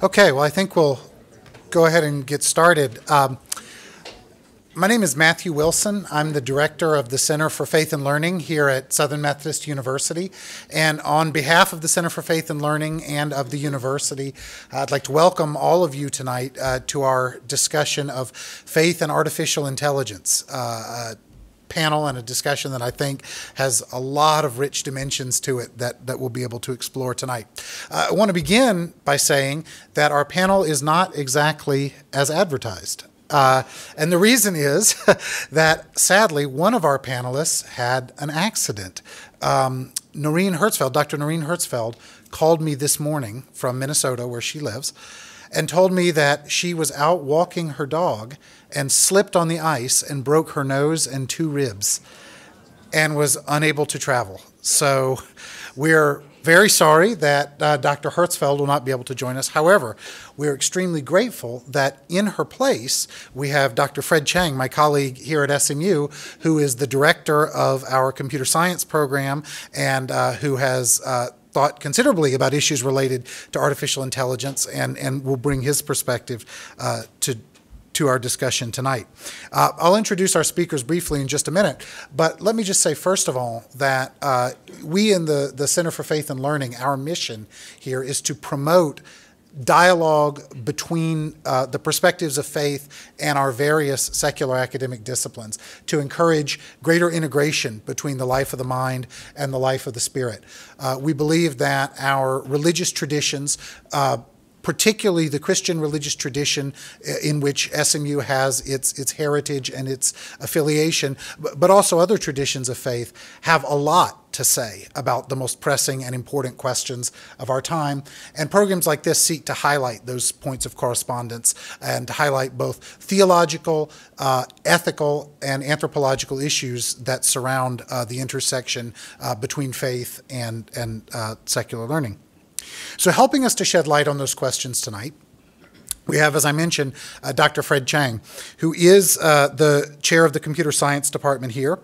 Okay, well, I think we'll go ahead and get started. My name is Matthew Wilson. I'm the director of the Center for Faith and Learning here at Southern Methodist University. And on behalf of the Center for Faith and Learning and of the university, I'd like to welcome all of you tonight to our discussion of faith and artificial intelligence. Panel and a discussion that I think has a lot of rich dimensions to it that we'll be able to explore tonight. I want to begin by saying that our panel is not exactly as advertised. And the reason is that, sadly, one of our panelists had an accident. Noreen Hertzfeld, Dr. Noreen Hertzfeld, called me this morning from Minnesota, where she lives, and told me that she was out walking her dog and slipped on the ice and broke her nose and 2 ribs and was unable to travel. So we're very sorry that Dr. Hertzfeld will not be able to join us. However, we're extremely grateful that in her place we have Dr. Fred Chang, my colleague here at SMU, who is the director of our computer science program and who has thought considerably about issues related to artificial intelligence and will bring his perspective to our discussion tonight. I'll introduce our speakers briefly in just a minute, but let me just say first of all that we in the Center for Faith and Learning, our mission here is to promote dialogue between the perspectives of faith and our various secular academic disciplines to encourage greater integration between the life of the mind and the life of the spirit. We believe that our religious traditions, particularly the Christian religious tradition in which SMU has its heritage and its affiliation, but also other traditions of faith, have a lot to say about the most pressing and important questions of our time. And programs like this seek to highlight those points of correspondence and to highlight both theological, ethical, and anthropological issues that surround the intersection between faith and secular learning. So helping us to shed light on those questions tonight, we have, as I mentioned, Dr. Fred Chang, who is the chair of the computer science department here,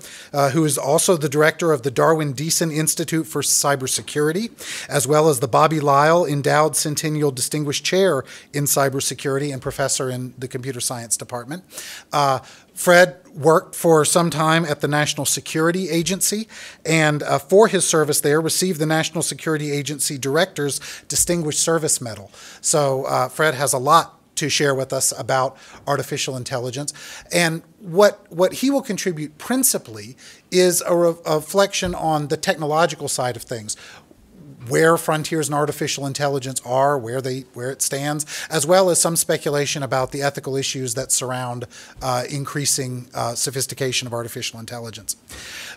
who is also the director of the Darwin Deason Institute for Cybersecurity, as well as the Bobby Lyle Endowed Centennial Distinguished Chair in Cybersecurity and professor in the computer science department. Fred worked for some time at the National Security Agency, and for his service there, received the National Security Agency Director's Distinguished Service Medal. So Fred has a lot to share with us about artificial intelligence. And what he will contribute principally is a reflection on the technological side of things, where frontiers in artificial intelligence are, where it stands, as well as some speculation about the ethical issues that surround increasing sophistication of artificial intelligence.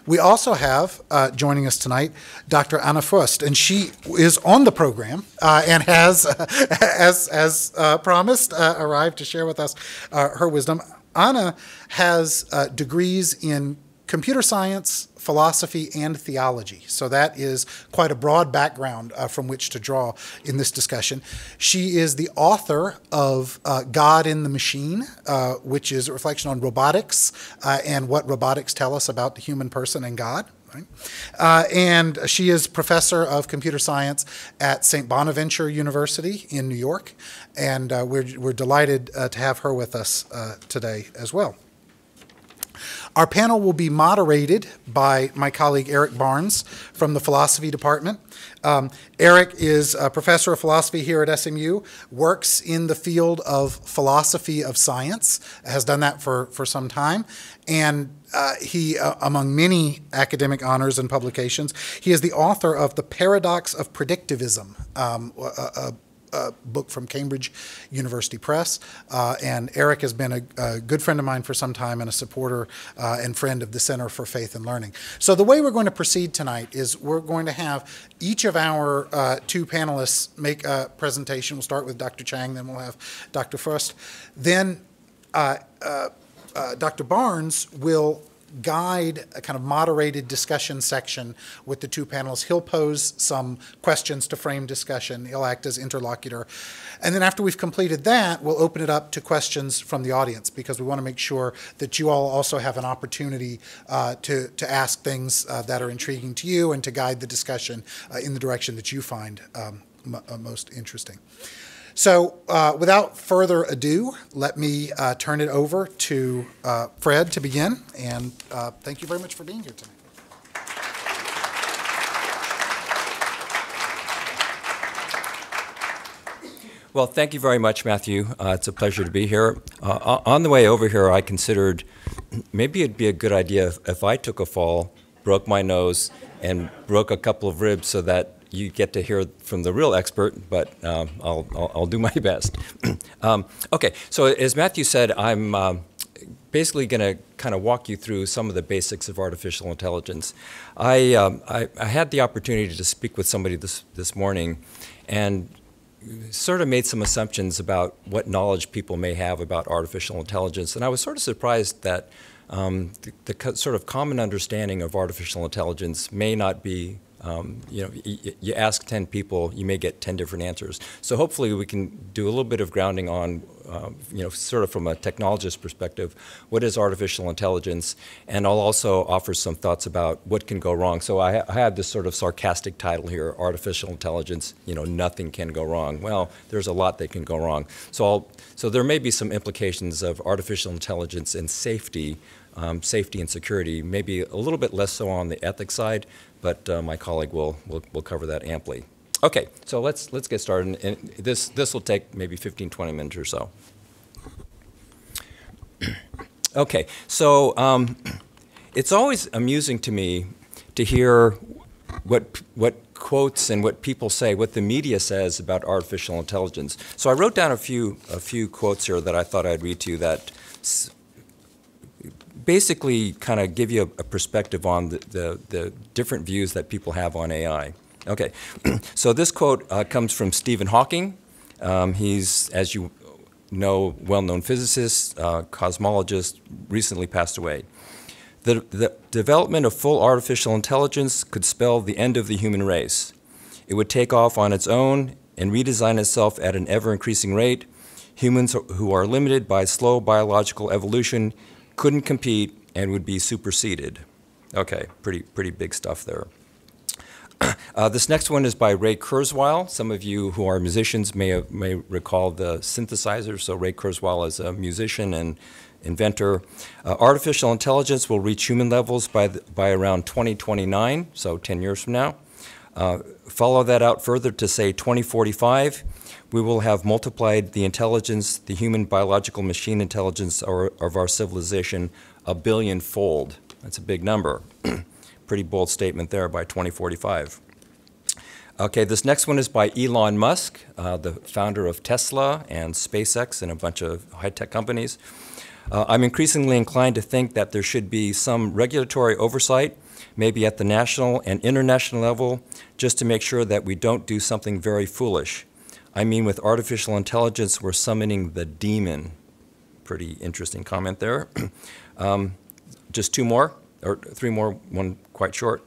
We also have, joining us tonight, Dr. Anna Foerst, and she is on the program and has, as promised, arrived to share with us her wisdom. Anna has degrees in computer science, philosophy, and theology. So that is quite a broad background from which to draw in this discussion. She is the author of God in the Machine, which is a reflection on robotics and what robotics tell us about the human person and God. Right? And she is professor of computer science at St. Bonaventure University in New York. And we're delighted to have her with us today as well. Our panel will be moderated by my colleague Eric Barnes from the philosophy department. Eric is a professor of philosophy here at SMU, works in the field of philosophy of science, has done that for some time, and he, among many academic honors and publications, he is the author of The Paradox of Predictivism, a book from Cambridge University Press, and Eric has been a good friend of mine for some time and a supporter and friend of the Center for Faith and Learning. So the way we're going to proceed tonight is we're going to have each of our 2 panelists make a presentation. We'll start with Dr. Chang, then we'll have Dr. Foerst. Then Dr. Barnes will guide a kind of moderated discussion section with the 2 panelists. He'll pose some questions to frame discussion. He'll act as interlocutor. And then after we've completed that, we'll open it up to questions from the audience, because we want to make sure that you all also have an opportunity to ask things that are intriguing to you and to guide the discussion in the direction that you find most interesting. So without further ado, let me turn it over to Fred to begin. And thank you very much for being here tonight. Well, thank you very much, Matthew. It's a pleasure to be here. On the way over here, I considered maybe it'd be a good idea if I took a fall, broke my nose, and broke a couple of ribs so that you get to hear from the real expert, but I'll do my best. Okay, so as Matthew said, I'm basically going to kind of walk you through some of the basics of artificial intelligence. I had the opportunity to speak with somebody this morning, and sort of made some assumptions about what knowledge people may have about artificial intelligence, and I was sort of surprised that the sort of common understanding of artificial intelligence may not be, you ask 10 people, you may get 10 different answers. So hopefully we can do a little bit of grounding on, sort of from a technologist perspective, what is artificial intelligence, and I'll also offer some thoughts about what can go wrong. So I have this sort of sarcastic title here, artificial intelligence, nothing can go wrong. Well, there's a lot that can go wrong. So there may be some implications of artificial intelligence and safety, safety and security, maybe a little bit less so on the ethics side, but my colleague will cover that amply. Okay, so let's get started, and this will take maybe 15, 20 minutes or so. Okay, so it's always amusing to me to hear what quotes and what people say, what the media says about artificial intelligence. So I wrote down a few quotes here that I thought I'd read to you that basically kind of give you a perspective on the different views that people have on AI. Okay, so this quote comes from Stephen Hawking. He's, as you know, well-known physicist, cosmologist, recently passed away. The development of full artificial intelligence could spell the end of the human race. It would take off on its own and redesign itself at an ever-increasing rate. Humans who are limited by slow biological evolution couldn't compete and would be superseded. Okay, pretty big stuff there. This next one is by Ray Kurzweil. Some of you who are musicians may recall the synthesizer. So Ray Kurzweil is a musician and inventor. Artificial intelligence will reach human levels by around 2029, so 10 years from now. Follow that out further to say 2045. We will have multiplied the intelligence, the human biological machine intelligence of our civilization a billion-fold. That's a big number. Pretty bold statement there by 2045. Okay, this next one is by Elon Musk, the founder of Tesla and SpaceX and a bunch of high-tech companies. I'm increasingly inclined to think that there should be some regulatory oversight, maybe at the national and international level, just to make sure that we don't do something very foolish. I mean, with artificial intelligence, we're summoning the demon. Pretty interesting comment there. Just two more, or three more, one quite short.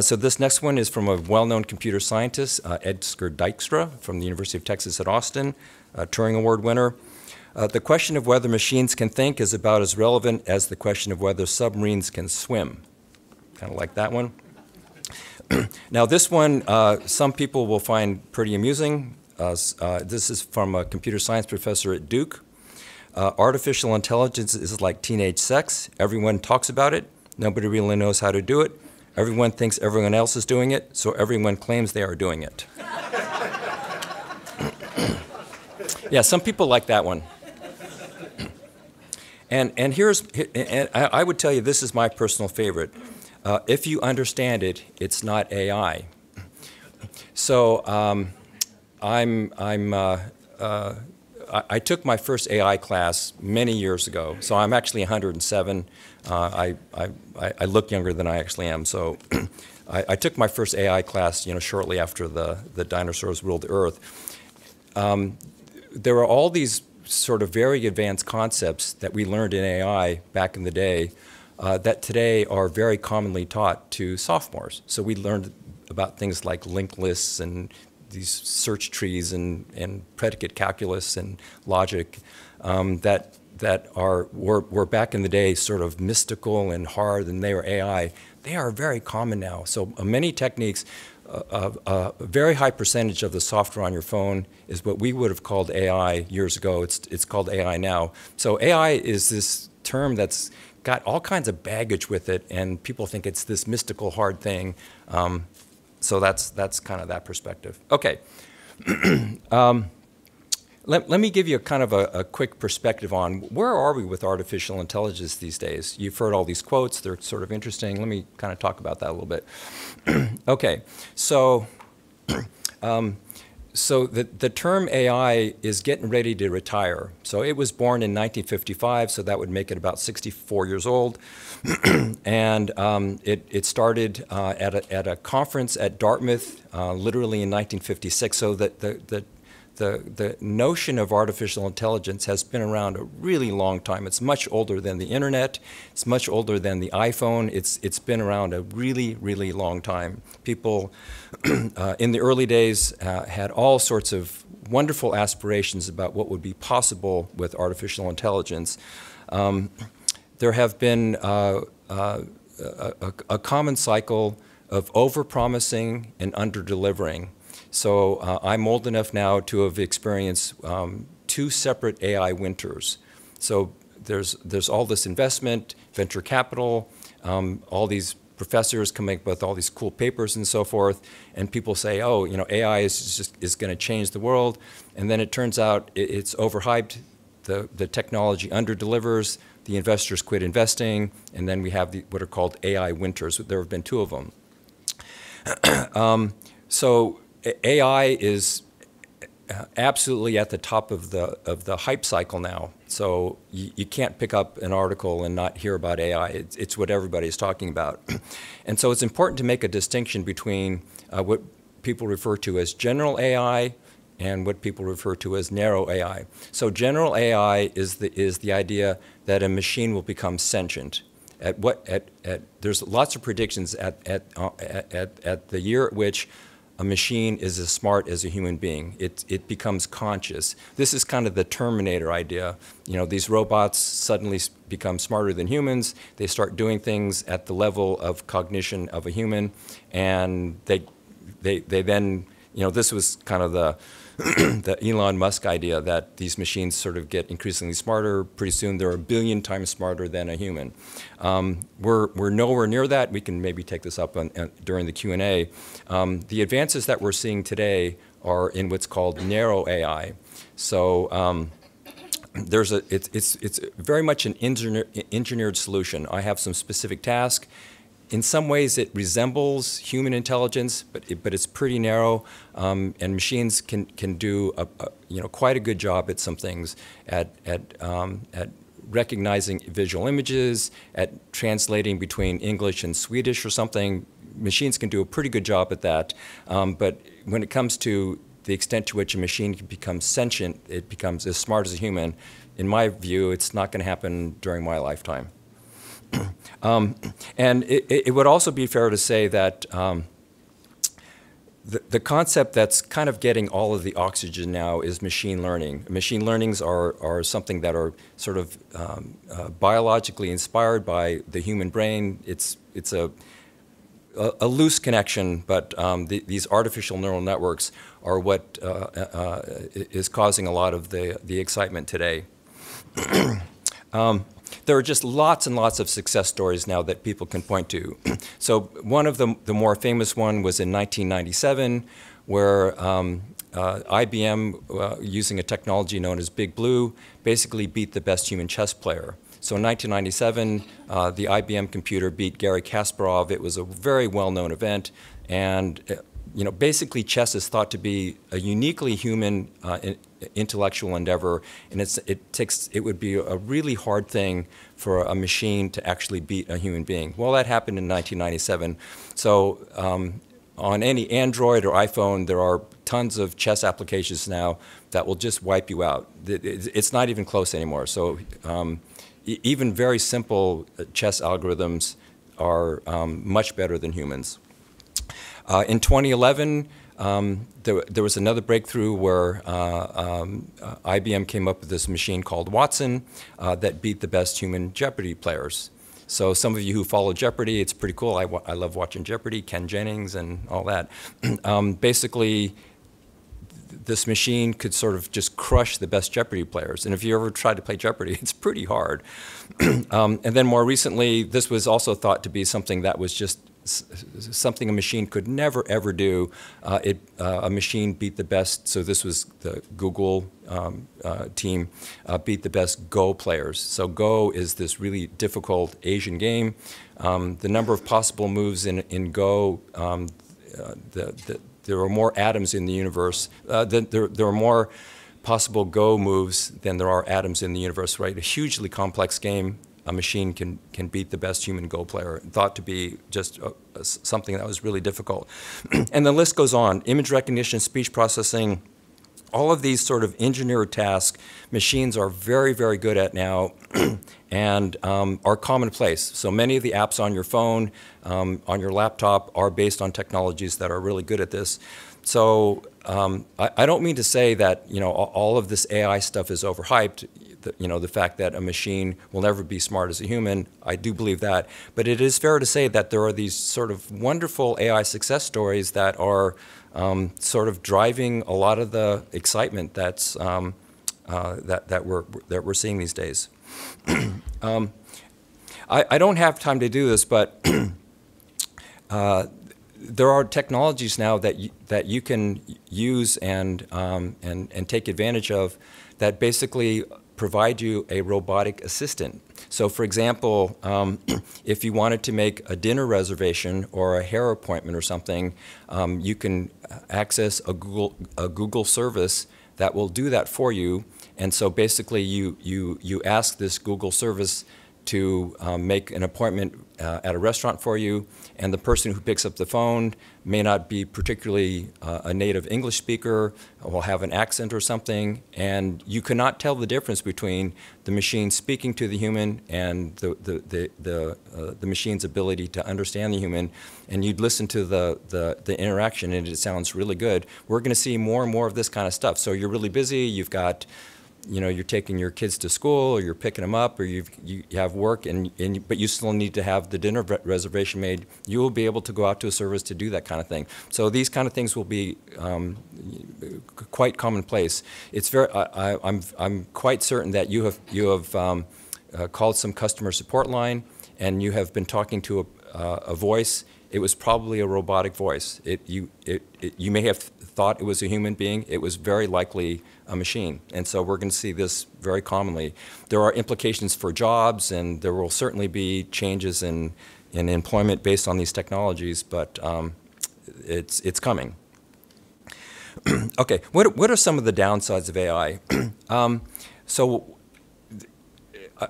So this next one is from a well-known computer scientist, Edgar Dijkstra from the University of Texas at Austin, a Turing Award winner. The question of whether machines can think is about as relevant as the question of whether submarines can swim. Kind of like that one. Now this one, some people will find pretty amusing. This is from a computer science professor at Duke. Artificial intelligence is like teenage sex. Everyone talks about it. Nobody really knows how to do it. Everyone thinks everyone else is doing it, so everyone claims they are doing it. Yeah, some people like that one. And I would tell you this is my personal favorite. If you understand it, it's not AI. So I took my first AI class many years ago. So I'm actually 107. I look younger than I actually am. So I took my first AI class, shortly after the dinosaurs ruled the Earth. There were all these sort of very advanced concepts that we learned in AI back in the day that today are very commonly taught to sophomores. So we learned about things like linked lists and these search trees and predicate calculus and logic that were back in the day sort of mystical and hard, and they were AI. They are very common now. So many techniques, a very high percentage of the software on your phone is what we would have called AI years ago. It's called AI now. So AI is this term that's got all kinds of baggage with it, and people think it's this mystical hard thing. So that's kind of that perspective. Okay. Let me give you kind of a quick perspective on where are we with artificial intelligence these days. You've heard all these quotes. They're sort of interesting. Let me kind of talk about that a little bit. Okay, so the term AI is getting ready to retire. So it was born in 1955, so that would make it about 64 years old. And it started at a conference at Dartmouth, literally in 1956. So the notion of artificial intelligence has been around a really long time. It's much older than the internet. It's much older than the iPhone. It's been around a really, really long time. People in the early days had all sorts of wonderful aspirations about what would be possible with artificial intelligence. There have been a common cycle of over-promising and under-delivering. So I'm old enough now to have experienced 2 separate AI winters. So there's all this investment, venture capital, all these professors coming up with all these cool papers and so forth, and people say, oh, you know, AI is going to change the world, and then it turns out it's overhyped. The technology under-delivers, the investors quit investing, and then we have what are called AI winters. There have been 2 of them. So AI is absolutely at the top of the hype cycle now. So you can't pick up an article and not hear about AI. It's what everybody's talking about. And so it's important to make a distinction between what people refer to as general AI and what people refer to as narrow AI. So general AI is the idea that a machine will become sentient. There's lots of predictions at the year at which a machine is as smart as a human being. It becomes conscious. This is kind of the Terminator idea. You know, these robots suddenly become smarter than humans. They start doing things at the level of cognition of a human, and they then, you know, this was kind of the the Elon Musk idea that these machines sort of get increasingly smarter. Pretty soon they're 1 billion times smarter than a human. We're nowhere near that. We can maybe take this up during the Q&A. The advances that we're seeing today are in what's called narrow AI. So it's very much an engineered solution. I have some specific task. In some ways, it resembles human intelligence, but it's pretty narrow, and machines can do quite a good job at some things, at recognizing visual images, at translating between English and Swedish or something. Machines can do a pretty good job at that, but when it comes to the extent to which a machine can become sentient, it becomes as smart as a human. In my view, it's not going to happen during my lifetime. And it would also be fair to say that the concept that's kind of getting all of the oxygen now is machine learning. Machine learnings are something that are sort of biologically inspired by the human brain. It's a loose connection, but these artificial neural networks are what is causing a lot of the excitement today. There are just lots and lots of success stories now that people can point to. So one of the more famous one was in 1997, where IBM, using a technology known as Big Blue, basically beat the best human chess player. So in 1997, the IBM computer beat Garry Kasparov. It was a very well-known event, and basically chess is thought to be a uniquely human intellectual endeavor, and it would be a really hard thing for a machine to actually beat a human being. Well, that happened in 1997. So on any Android or iPhone, there are tons of chess applications now that will just wipe you out. It's not even close anymore. So even very simple chess algorithms are much better than humans. In 2011, there was another breakthrough where IBM came up with this machine called Watson that beat the best human Jeopardy players. So some of you who follow Jeopardy, it's pretty cool. I love watching Jeopardy, Ken Jennings and all that. Basically, this machine could sort of just crush the best Jeopardy players. And if you ever tried to play Jeopardy, it's pretty hard. And then more recently, this was also thought to be something that was just something a machine could never, ever do. A machine beat the best, so this was the Google team, beat the best Go players. So Go is this really difficult Asian game. The number of possible moves in Go, there are more atoms in the universe. There are more possible Go moves than there are atoms in the universe, right? A hugely complex game. A machine can beat the best human Go player, thought to be just something that was really difficult. And the list goes on. Image recognition, speech processing, all of these sort of engineered tasks, machines are very, very good at now and are commonplace. So many of the apps on your phone, on your laptop, are based on technologies that are really good at this. So I don't mean to say that all of this AI stuff is overhyped. The fact that a machine will never be smart as a human, I do believe that. But it is fair to say that there are these sort of wonderful AI success stories that are sort of driving a lot of the excitement that's that we're seeing these days. I don't have time to do this, but there are technologies now that you can use and take advantage of that basically provide you a robotic assistant. So for example, if you wanted to make a dinner reservation or a hair appointment or something, you can access a Google service that will do that for you. And so basically you ask this Google service to make an appointment at a restaurant for you, and the person who picks up the phone may not be particularly a native English speaker, will have an accent or something, and you cannot tell the difference between the machine speaking to the human and the machine's ability to understand the human, and you'd listen to the interaction and it sounds really good. We're going to see more and more of this kind of stuff. So you're really busy, you've got you're taking your kids to school, or you're picking them up, or you have work, but you still need to have the dinner reservation made. You will be able to go out to a service to do that kind of thing. So these kind of things will be quite commonplace. It's very. I'm quite certain that you have called some customer support line, and you have been talking to a voice. It was probably a robotic voice. You may have thought it was a human being. It was very likely a machine. And so we're going to see this very commonly. There are implications for jobs, and there will certainly be changes in employment based on these technologies, but it's coming. Okay, what are some of the downsides of AI? So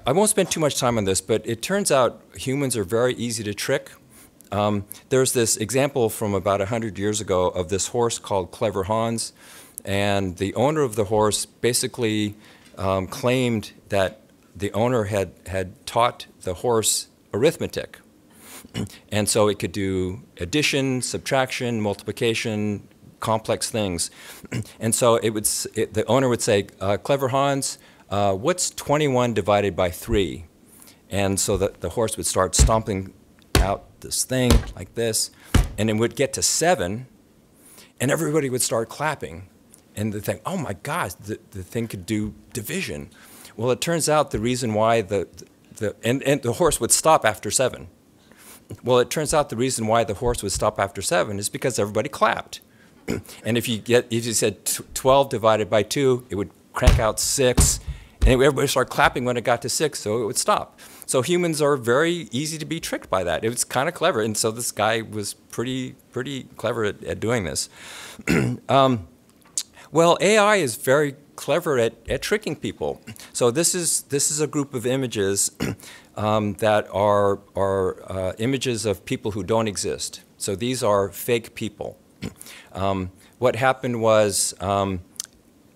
I won't spend too much time on this, but it turns out humans are very easy to trick. There's this example from about 100 years ago of this horse called Clever Hans, and the owner of the horse basically claimed that the owner had taught the horse arithmetic. And so it could do addition, subtraction, multiplication, complex things. And so the owner would say, Clever Hans, what's 21 divided by 3? And so the horse would start stomping out this thing like this, and it would get to 7, and everybody would start clapping. And they think, oh my gosh, the thing could do division. Well, it turns out the reason why and the horse would stop after 7. Well, it turns out the reason why the horse would stop after 7 is because everybody clapped. And if you said 12 divided by 2, it would crank out 6, and everybody would start clapping when it got to 6, so it would stop. So humans are very easy to be tricked by that. It was kind of clever, and so this guy was pretty clever at doing this. Well, AI is very clever at tricking people. So this is a group of images that are images of people who don't exist. So these are fake people. What happened was an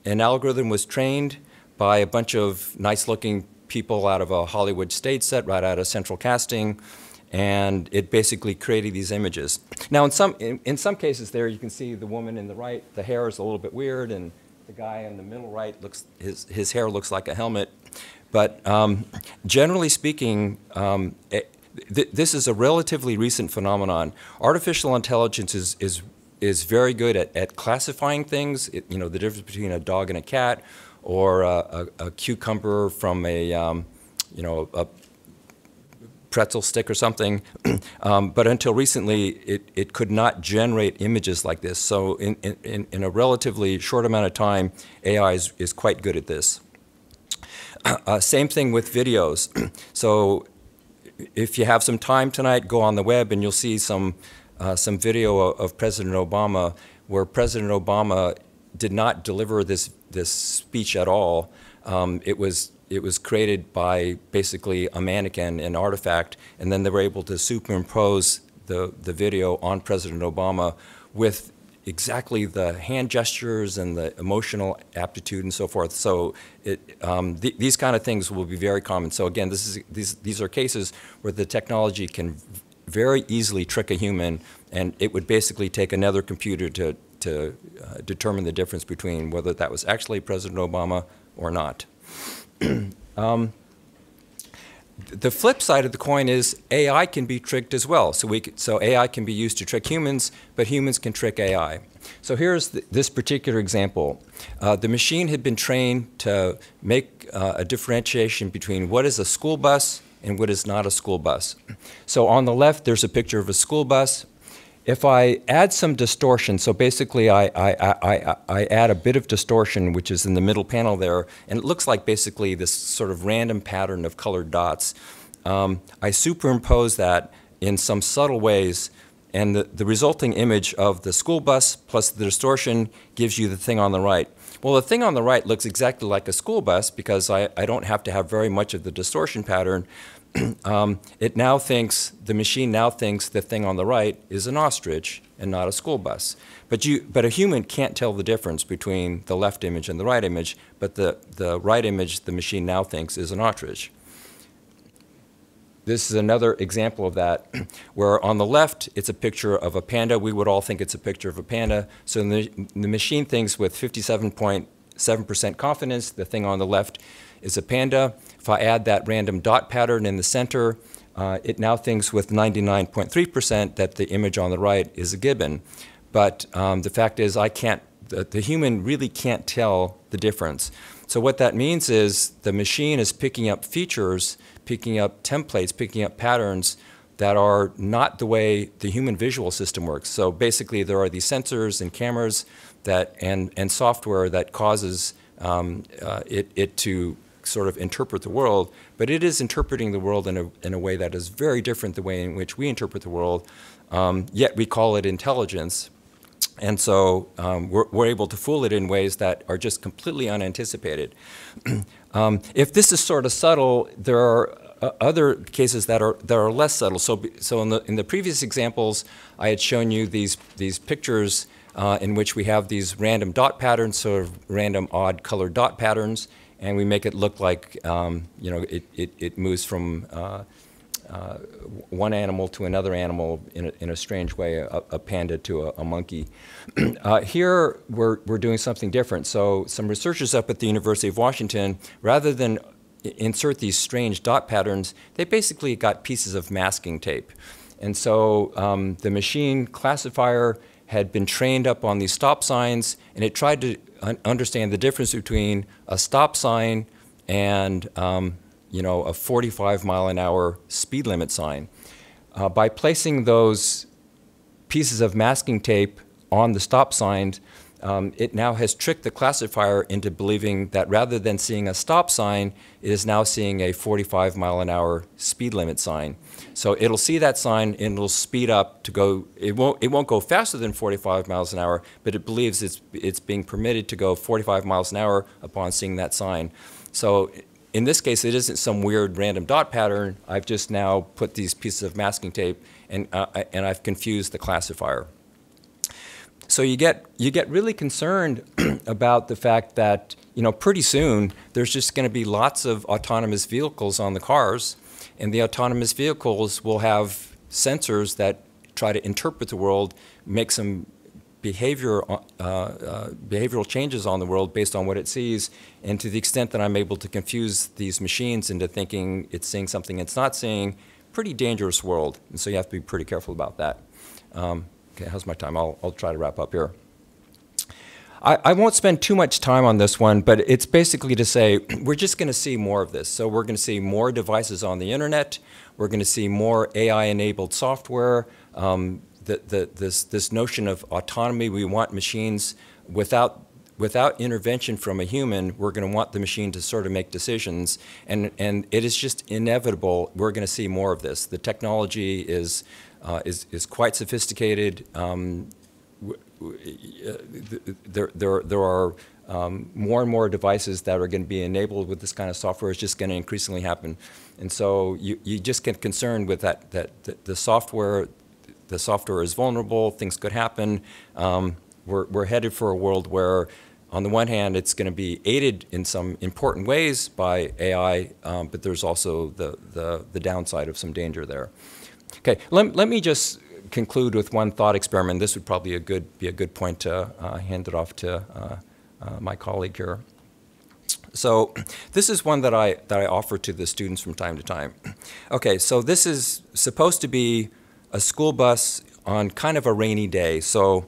algorithm was trained by a bunch of nice-looking people out of a Hollywood stage set, right out of Central Casting, and it basically created these images. Now, in some cases there, you can see the woman in the right, the hair is a little bit weird, and the guy in the middle right his hair looks like a helmet. But generally speaking, this is a relatively recent phenomenon. Artificial intelligence is very good at classifying things. The difference between a dog and a cat, or a cucumber from a pretzel stick or something. But until recently, it could not generate images like this. So in a relatively short amount of time, AI is quite good at this. Same thing with videos. So if you have some time tonight, go on the web and you'll see some video of President Obama, where President Obama did not deliver this speech at all. It was created by basically a mannequin, an artifact, and then they were able to superimpose the video on President Obama with exactly the hand gestures and the emotional aptitude and so forth. So these kind of things will be very common. So again, these are cases where the technology can very easily trick a human, and it would basically take another computer to determine the difference between whether that was actually President Obama or not. The flip side of the coin is AI can be tricked as well. So AI can be used to trick humans, but humans can trick AI. So here's this particular example. The machine had been trained to make a differentiation between what is a school bus and what is not a school bus. So on the left, there's a picture of a school bus. If I add some distortion, so basically I add a bit of distortion, which is in the middle panel there, and it looks like basically this sort of random pattern of colored dots. I superimpose that in some subtle ways, and the resulting image of the school bus plus the distortion gives you the thing on the right. Well, the thing on the right looks exactly like a school bus because I don't have to have very much of the distortion pattern. The machine now thinks the thing on the right is an ostrich and not a school bus. But a human can't tell the difference between the left image and the right image, but the right image the machine now thinks is an ostrich. This is another example of that, where on the left it's a picture of a panda. We would all think it's a picture of a panda. So the machine thinks with 57.7% confidence the thing on the left is a panda. If I add that random dot pattern in the center, it now thinks with 99.3% that the image on the right is a gibbon. But the fact is the human really can't tell the difference. So what that means is the machine is picking up features, picking up templates, picking up patterns that are not the way the human visual system works. So basically there are these sensors and cameras and software that causes it to sort of interpret the world, but it is interpreting the world in a way that is very different the way in which we interpret the world, yet we call it intelligence. And so we're able to fool it in ways that are just completely unanticipated. If this is sort of subtle, there are other cases that are less subtle. So in the previous examples, I had shown you these pictures in which we have these random dot patterns, sort of random odd colored dot patterns, and we make it look like it moves from one animal to another animal in a strange way, a panda to a monkey. Here we're doing something different. So some researchers up at the University of Washington, rather than insert these strange dot patterns, they basically got pieces of masking tape. And so the machine classifier had been trained up on these stop signs, and it tried to understand the difference between a stop sign and a 45-mile-an-hour speed limit sign. By placing those pieces of masking tape on the stop signs, it now has tricked the classifier into believing that rather than seeing a stop sign, it is now seeing a 45-mile-an-hour speed limit sign. So it'll see that sign and it'll speed up to go. It won't go faster than 45 miles an hour, but it believes it's being permitted to go 45 miles an hour upon seeing that sign. So in this case, it isn't some weird random dot pattern. I've just now put these pieces of masking tape, and I've confused the classifier. So you get really concerned about the fact that pretty soon there's just going to be lots of autonomous vehicles on the cars, and the autonomous vehicles will have sensors that try to interpret the world, make some behavioral changes on the world based on what it sees, and to the extent that I'm able to confuse these machines into thinking it's seeing something it's not seeing, pretty dangerous world, and so you have to be pretty careful about that. Okay, how's my time? I'll try to wrap up here. I won't spend too much time on this one, but it's basically to say we're just going to see more of this. So we're going to see more devices on the internet. We're going to see more AI-enabled software. This notion of autonomy, we want machines without intervention from a human. We're going to want the machine to sort of make decisions, and it is just inevitable. We're going to see more of this. The technology is quite sophisticated. There are more and more devices that are going to be enabled with this kind of software. It's just going to increasingly happen, and so you just get concerned with that the software is vulnerable. Things could happen. We're headed for a world where, on the one hand, it's going to be aided in some important ways by AI, but there's also the downside of some danger there. Okay, let me just conclude with one thought experiment. This would probably be a good point to hand it off to my colleague here. So this is one that I offer to the students from time to time. Okay, so this is supposed to be a school bus on kind of a rainy day. So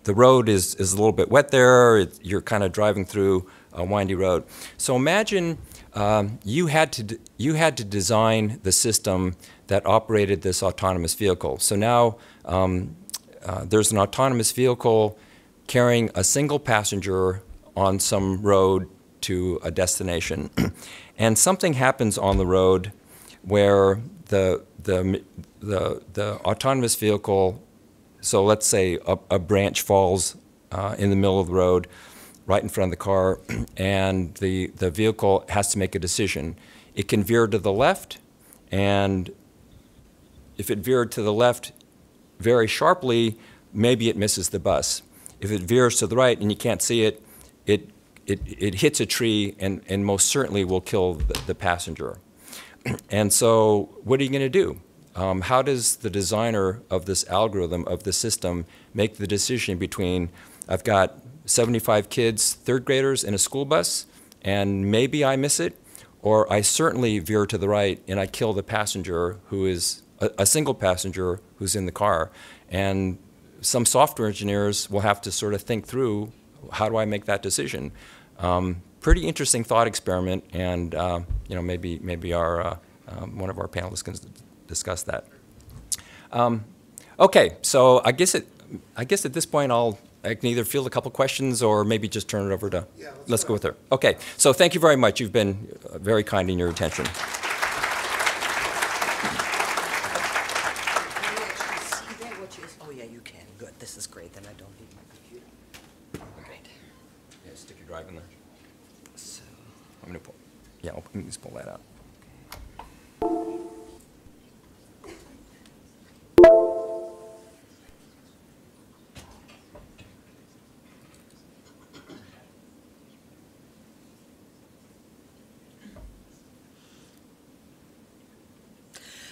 the road is a little bit wet there. You're kind of driving through a windy road. So imagine you had to design the system that operated this autonomous vehicle. So now there's an autonomous vehicle carrying a single passenger on some road to a destination, and something happens on the road where the autonomous vehicle, so let's say a branch falls in the middle of the road, right in front of the car, and the vehicle has to make a decision. It can veer to the left, and if it veered to the left very sharply, maybe it misses the bus. If it veers to the right and you can't see it, it hits a tree and most certainly will kill the passenger. And so what are you going to do? How does the designer of this algorithm, of the system, make the decision between, I've got 75 kids, third graders in a school bus, and maybe I miss it, or I certainly veer to the right and I kill the passenger who is a single passenger who's in the car. And some software engineers will have to sort of think through, how do I make that decision? Pretty interesting thought experiment, and you know, maybe our one of our panelists can discuss that. Okay, so I guess at this point I can either field a couple questions or maybe just turn it over to. Yeah, let's go with her. Okay, so thank you very much. You've been very kind in your attention. Oh yeah, you can. Good. This is great. Then I don't need my computer. Great. Yeah, stick your drive in there. So I'm gonna pull. Yeah, I'll just pull that out.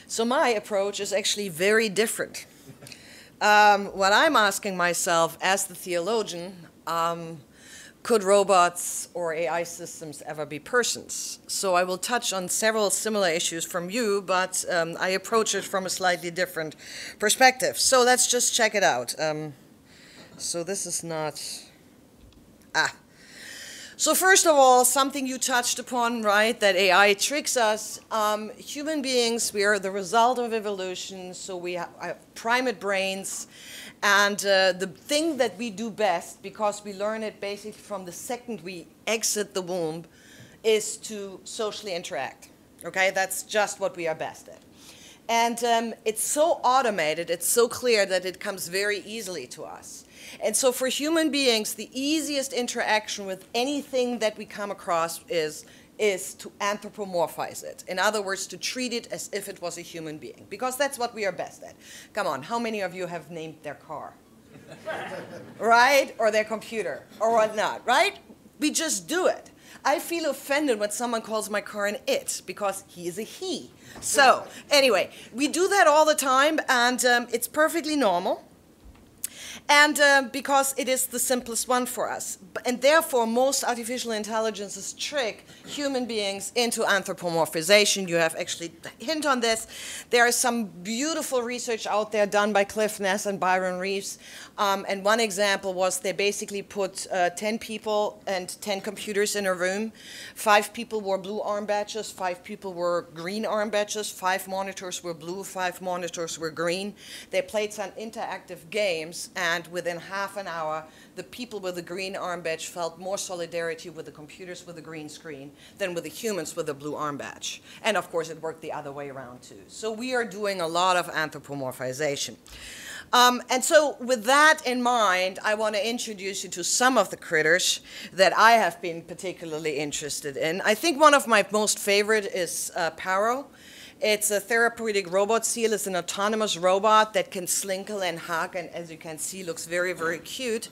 So my approach is actually very different. What I'm asking myself as the theologian, could robots or AI systems ever be persons? So I will touch on several similar issues from you, but I approach it from a slightly different perspective. So let's just check it out. So this is not... So first of all, something you touched upon, right, that AI tricks us. Human beings, we are the result of evolution, so we have primate brains. And the thing that we do best, because we learn it basically from the second we exit the womb, is to socially interact. Okay, that's just what we are best at. And it's so automated, it's so clear that it comes very easily to us. And so for human beings, the easiest interaction with anything that we come across is to anthropomorphize it. In other words, to treat it as if it was a human being, because that's what we are best at. Come on, how many of you have named their car? Right? Or their computer, or whatnot, right? We just do it. I feel offended when someone calls my car an it, because he is a he. So anyway, we do that all the time, and it's perfectly normal. And because it is the simplest one for us. And therefore, most artificial intelligences trick human beings into anthropomorphization. You have actually a hint on this. There is some beautiful research out there done by Cliff Ness and Byron Reeves. And one example was they basically put 10 people and 10 computers in a room. 5 people wore blue arm badges, 5 people were green arm badges, 5 monitors were blue, 5 monitors were green. They played some interactive games, and within half an hour, the people with the green arm badge felt more solidarity with the computers with the green screen than with the humans with the blue arm badge. And of course, it worked the other way around too. So we are doing a lot of anthropomorphization. And so with that in mind, I want to introduce you to some of the critters that I have been particularly interested in. I think one of my most favorite is Paro. It's a therapeutic robot seal. It's an autonomous robot that can slinkle and hug, and as you can see, looks very, very cute.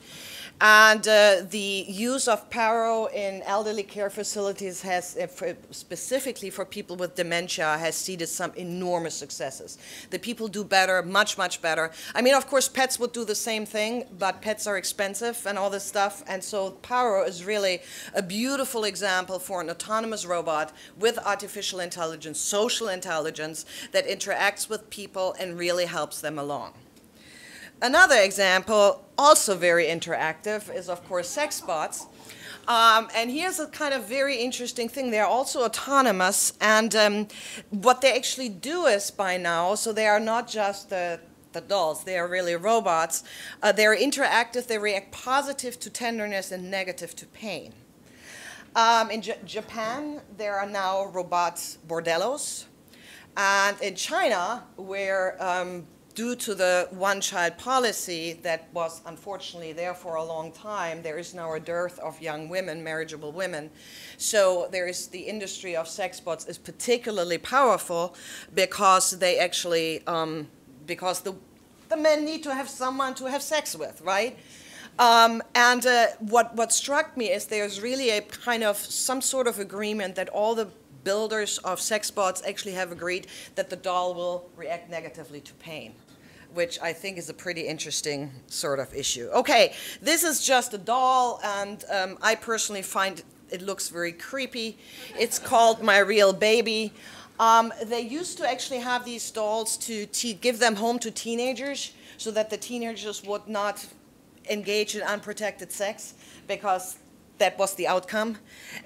And the use of Paro in elderly care facilities has, specifically for people with dementia, has seeded some enormous successes. The people do better, much, much better. I mean, of course, pets would do the same thing, but pets are expensive and all this stuff. And so Paro is really a beautiful example for an autonomous robot with artificial intelligence, social intelligence, that interacts with people and really helps them along. Another example, also very interactive, is of course sex bots. And here's a kind of very interesting thing. They're also autonomous, and what they actually do is by now, so they are not just the dolls, they are really robots. They're interactive, they react positive to tenderness and negative to pain. In Japan, there are now robot bordellos. And in China, where due to the one-child policy that was unfortunately there for a long time, there is now a dearth of young women, marriageable women. So there is the industry of sex bots is particularly powerful because they actually, because the men need to have someone to have sex with, right? What struck me is there's really a kind of some sort of agreement that all the builders of sex bots actually have agreed that the doll will react negatively to pain, which I think is a pretty interesting sort of issue. Okay, this is just a doll, and I personally find it looks very creepy. It's called My Real Baby. They used to actually have these dolls to give them home to teenagers so that the teenagers would not engage in unprotected sex, because that was the outcome.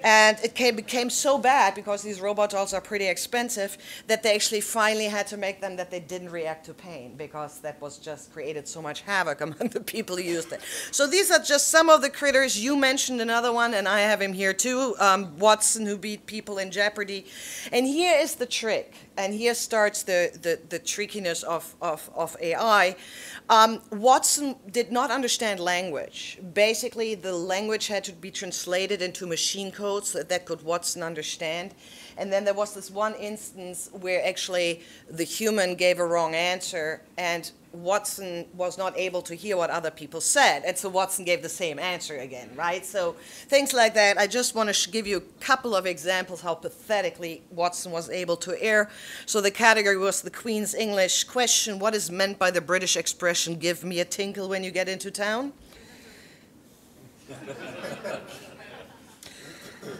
And it became so bad, because these robot dolls are pretty expensive, that they actually finally had to make them that they didn't react to pain, because that was just created so much havoc among the people who used it. So these are just some of the critters. You mentioned another one, and I have him here too, Watson, who beat people in Jeopardy. And here is the trick, and here starts the trickiness of AI. Watson did not understand language. Basically, the language had to be translated into machine codes that could Watson understand. And then there was this one instance where actually the human gave a wrong answer, and Watson was not able to hear what other people said. And so Watson gave the same answer again, right? So things like that. I just want to give you a couple of examples how pathetically Watson was able to err. So the category was the Queen's English question: what is meant by the British expression, give me a tinkle when you get into town?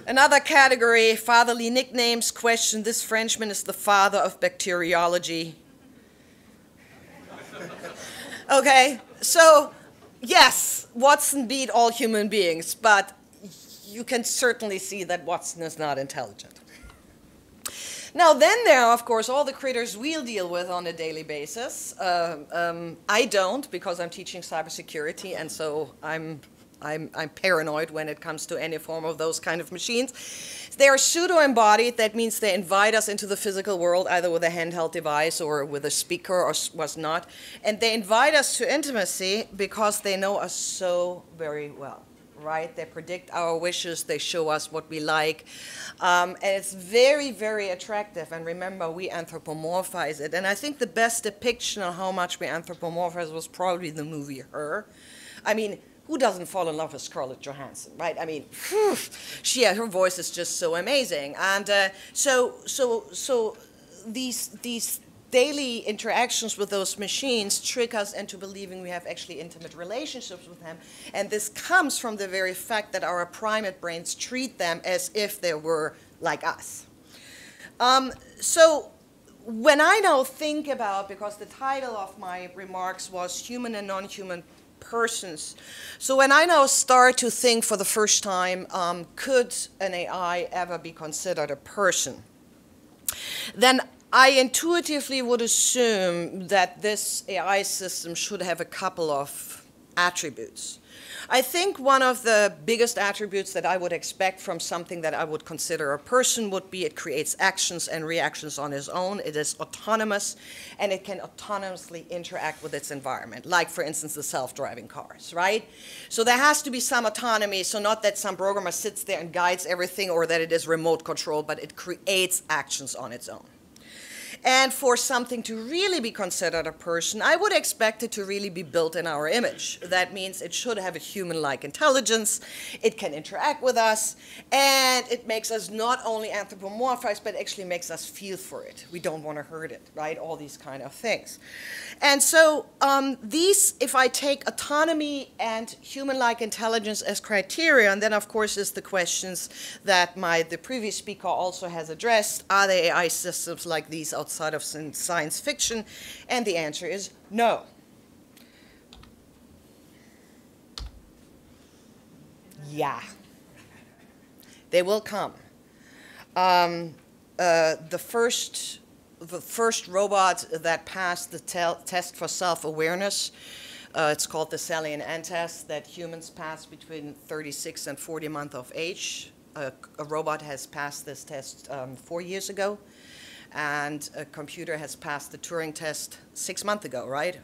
Another category, fatherly nicknames question: this Frenchman is the father of bacteriology. Okay, so yes, Watson beat all human beings, but you can certainly see that Watson is not intelligent. Now then there are, of course, all the critters we'll deal with on a daily basis. I don't, because I'm teaching cybersecurity, and so I'm paranoid when it comes to any form of those kind of machines. They are pseudo-embodied. That means they invite us into the physical world, either with a handheld device or with a speaker or was not. And they invite us to intimacy because they know us so very well, right? They predict our wishes. They show us what we like. And it's very, very attractive. And remember, we anthropomorphize it. And I think the best depiction of how much we anthropomorphize was probably the movie Her. I mean, who doesn't fall in love with Scarlett Johansson, right? I mean, her voice is just so amazing. And so these daily interactions with those machines trick us into believing we have actually intimate relationships with them. And this comes from the very fact that our primate brains treat them as if they were like us. So when I now think about, because the title of my remarks was Human and Non-Human Persons, so when I now start to think for the first time, could an AI ever be considered a person, then I intuitively would assume that this AI system should have a couple of attributes. I think one of the biggest attributes that I would expect from something that I would consider a person would be it creates actions and reactions on its own. It is autonomous, and it can autonomously interact with its environment, like, for instance, the self-driving cars, right? So there has to be some autonomy, so not that some programmer sits there and guides everything or that it is remote controlled, but it creates actions on its own. And for something to really be considered a person, I would expect it to really be built in our image. That means it should have a human-like intelligence, it can interact with us, and it makes us not only anthropomorphize, but actually makes us feel for it. We don't want to hurt it, right? All these kind of things. And so if I take autonomy and human-like intelligence as criteria, and then of course is the questions that the previous speaker also has addressed, are there AI systems like these outside of science fiction? And the answer is no. Yeah. They will come. The first robot that passed the test for self-awareness, it's called the Salian Ant test, that humans pass between 36 and 40 months of age. A robot has passed this test 4 years ago, and a computer has passed the Turing test 6 months ago, right?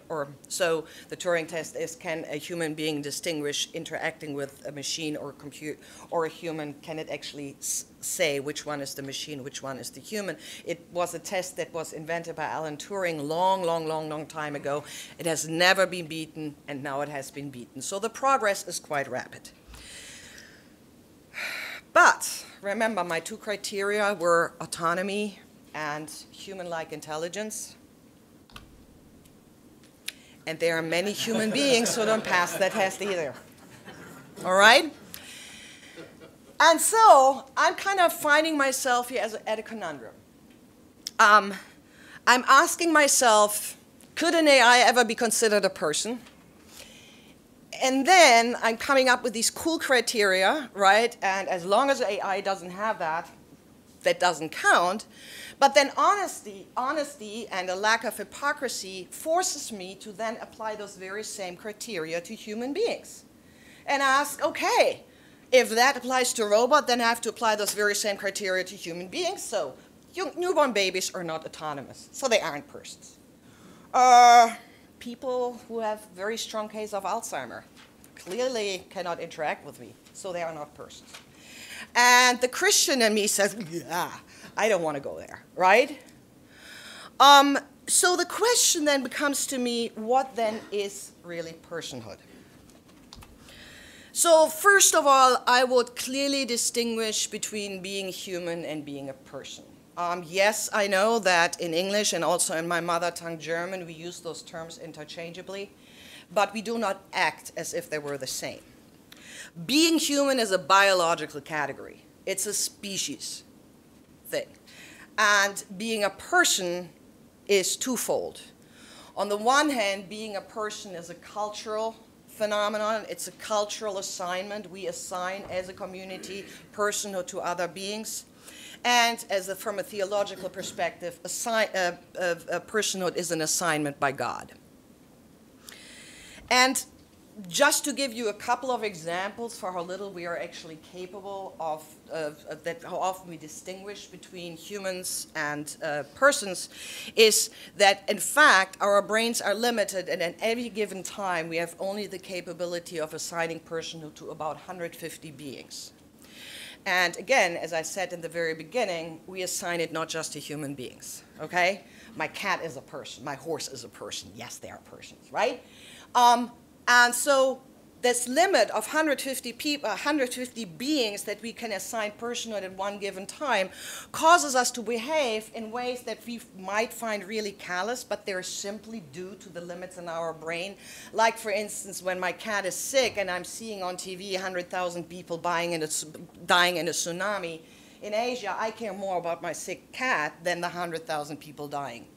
So the Turing test is, can a human being distinguish interacting with a machine or a human? Can it actually say which one is the machine, which one is the human? It was a test that was invented by Alan Turing long time ago. It has never been beaten, and now it has been beaten. So the progress is quite rapid. But remember, my two criteria were autonomy and human-like intelligence. And there are many human beings who don't pass that test either. All right? And so I'm kind of finding myself here at a conundrum. I'm asking myself, could an AI ever be considered a person? And then I'm coming up with these cool criteria, right? And as long as AI doesn't have that, that doesn't count. But then honesty and a lack of hypocrisy forces me to then apply those very same criteria to human beings. And ask, okay, if that applies to a robot, then I have to apply those very same criteria to human beings. So newborn babies are not autonomous, so they aren't persons. People who have very strong case of Alzheimer clearly cannot interact with me, so they are not persons. And the Christian in me says, yeah, I don't want to go there, right? So the question then becomes to me, what then is really personhood? So first of all, I would clearly distinguish between being human and being a person. Yes, I know that in English and also in my mother tongue German, we use those terms interchangeably, but we do not act as if they were the same. Being human is a biological category. It's a species thing. And being a person is twofold. On the one hand, being a person is a cultural phenomenon. It's a cultural assignment. We assign as a community personhood to other beings. And from a theological perspective, personhood is an assignment by God. And just to give you a couple of examples for how little we are actually capable of how often we distinguish between humans and persons, is that in fact our brains are limited, and at any given time we have only the capability of assigning personhood to about 150 beings. And again, as I said in the very beginning, we assign it not just to human beings, okay? My cat is a person, my horse is a person. Yes, they are persons, right? And so this limit of 150 people, 150 beings that we can assign personhood at one given time causes us to behave in ways that we might find really callous, but they're simply due to the limits in our brain. Like, for instance, when my cat is sick and I'm seeing on TV 100,000 people dying in a tsunami in Asia, I care more about my sick cat than the 100,000 people dying.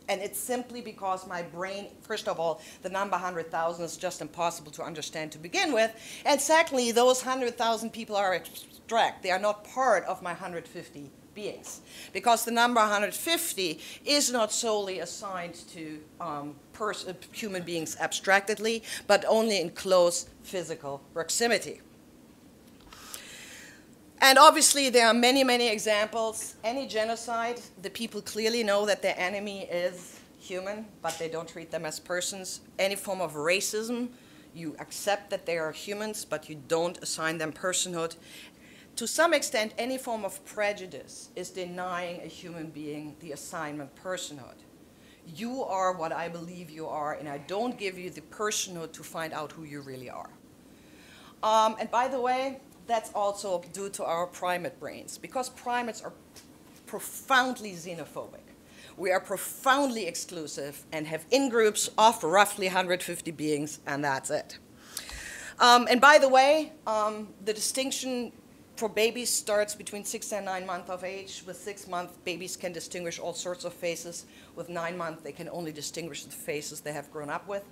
And it's simply because my brain, first of all, the number 100,000 is just impossible to understand to begin with. And secondly, those 100,000 people are abstract. They are not part of my 150 beings. Because the number 150 is not solely assigned to human beings abstractedly, but only in close physical proximity. And obviously, there are many, many examples. Any genocide, the people clearly know that their enemy is human, but they don't treat them as persons. Any form of racism, you accept that they are humans, but you don't assign them personhood. To some extent, any form of prejudice is denying a human being the assignment personhood. You are what I believe you are, and I don't give you the personhood to find out who you really are. And by the way, that's also due to our primate brains, because primates are profoundly xenophobic. We are profoundly exclusive and have in-groups of roughly 150 beings, and that's it. And by the way, the distinction for babies starts between 6 and 9 months of age. With 6 months, babies can distinguish all sorts of faces. With 9 months, they can only distinguish the faces they have grown up with.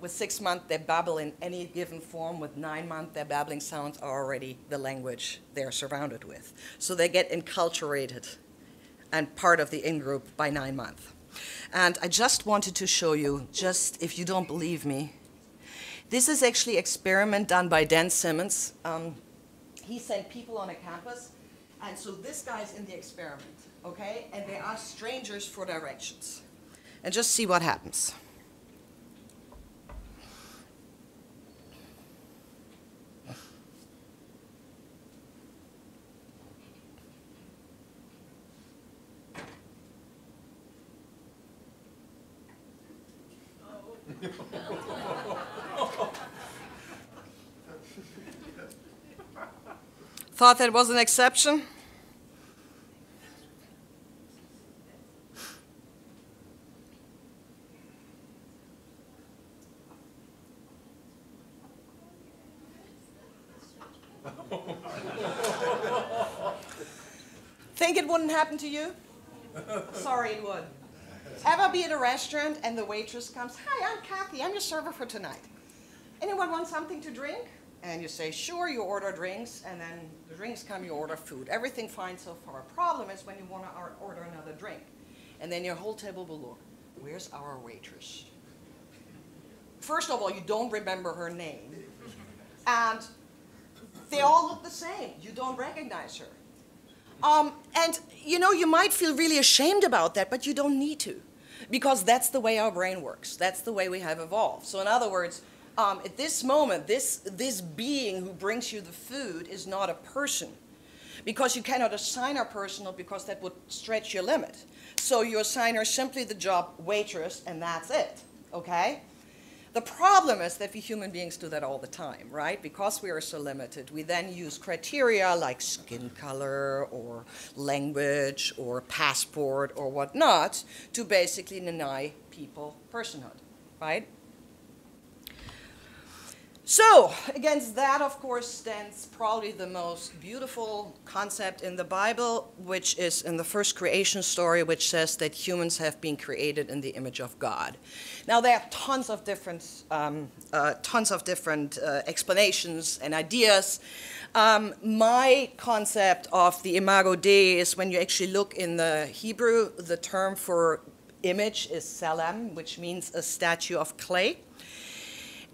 With 6 months, they babble in any given form. With 9 months, their babbling sounds are already the language they're surrounded with. So they get enculturated and part of the in-group by 9 months. And I just wanted to show you, just if you don't believe me, this is actually an experiment done by Dan Simmons. He sent people on a campus, and so this guy's in the experiment, okay? And they ask strangers for directions. And just see what happens. Thought that was an exception? Think it wouldn't happen to you? Sorry, it would. Ever be at a restaurant and the waitress comes, "Hi, I'm Kathy, I'm your server for tonight. Anyone want something to drink?" And you say, "Sure," you order drinks, and then the drinks come, you order food. Everything fine so far. Problem is when you want to order another drink. And then your whole table will look, "Where's our waitress?" First of all, you don't remember her name. And they all look the same. You don't recognize her. And you know, you might feel really ashamed about that, but you don't need to. Because that's the way our brain works. That's the way we have evolved. So in other words, at this moment, this being who brings you the food is not a person, because you cannot assign her personal, because that would stretch your limit. So you assign her simply the job waitress, and that's it, okay? The problem is that we human beings do that all the time, right? Because we are so limited, we then use criteria like skin color or language or passport or whatnot to basically deny people personhood, right? So, against that, of course, stands probably the most beautiful concept in the Bible, which is in the first creation story, which says that humans have been created in the image of God. Now, there are tons of different explanations and ideas. My concept of the imago Dei is when you actually look in the Hebrew, the term for image is tselem, which means a statue of clay.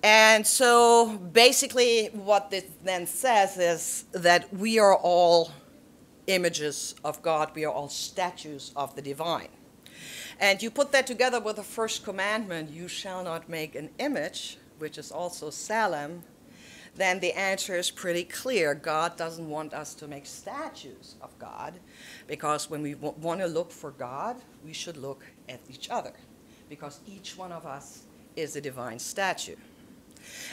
And so basically what this then says is that we are all images of God. We are all statues of the divine. And you put that together with the first commandment, "You shall not make an image," which is also tselem, then the answer is pretty clear. God doesn't want us to make statues of God, because when we want to look for God, we should look at each other, because each one of us is a divine statue.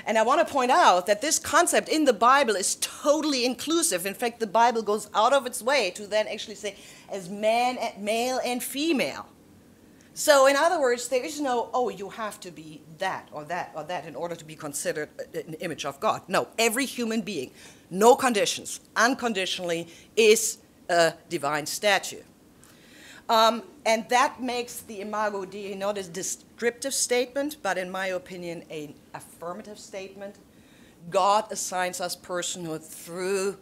And I want to point out that this concept in the Bible is totally inclusive. In fact, the Bible goes out of its way to then actually say, as man, male and female. So in other words, there is no, oh, you have to be that or that or that in order to be considered an image of God. No, every human being, no conditions, unconditionally, is a divine statue. And that makes the Imago Dei not a descriptive statement, but in my opinion, an affirmative statement. God assigns us personhood through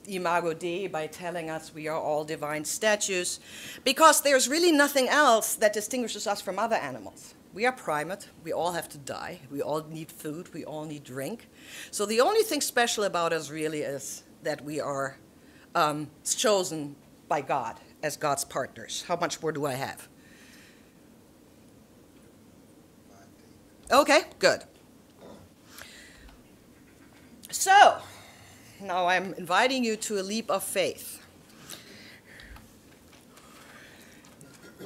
Imago Dei by telling us we are all divine statues, because there's really nothing else that distinguishes us from other animals. We are primate, we all have to die, we all need food, we all need drink. So the only thing special about us really is that we are chosen by God as God's partners. How much more do I have? Okay, good. So, now I'm inviting you to a leap of faith.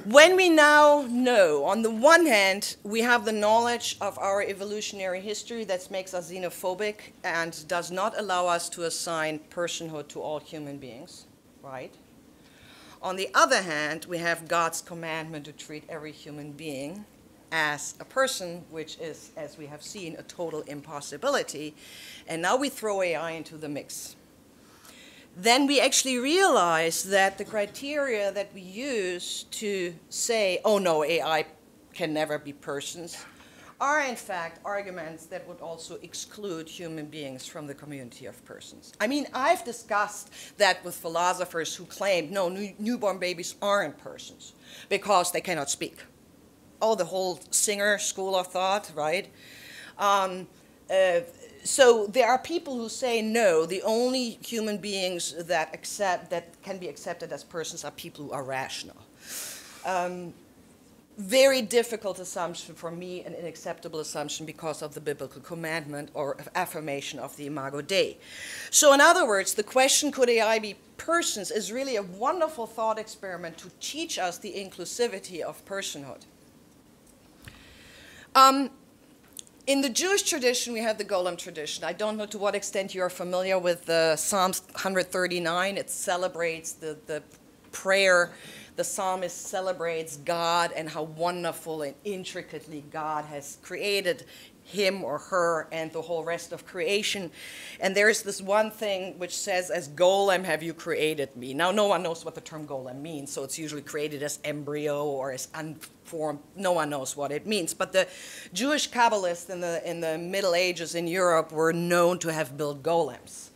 When we now know, on the one hand, we have the knowledge of our evolutionary history that makes us xenophobic and does not allow us to assign personhood to all human beings, right? On the other hand, we have God's commandment to treat every human being as a person, which is, as we have seen, a total impossibility. And now we throw AI into the mix. Then we actually realize that the criteria that we use to say, oh no, AI can never be persons, are in fact arguments that would also exclude human beings from the community of persons. I mean, I've discussed that with philosophers who claim, no, newborn babies aren't persons because they cannot speak. Oh, the whole Singer school of thought, right? So there are people who say, no, the only human beings that can be accepted as persons are people who are rational. Very difficult assumption for me, an unacceptable assumption because of the biblical commandment or affirmation of the Imago Dei. So in other words, the question, could AI be persons, is really a wonderful thought experiment to teach us the inclusivity of personhood. In the Jewish tradition, we have the Golem tradition. I don't know to what extent you are familiar with Psalms 139. It celebrates the prayer. The psalmist celebrates God and how wonderful and intricately God has created him or her and the whole rest of creation. And there's this one thing which says, as golem have you created me. Now, no one knows what the term golem means, so it's usually created as embryo or as unformed. No one knows what it means. But the Jewish Kabbalists in the Middle Ages in Europe were known to have built golems.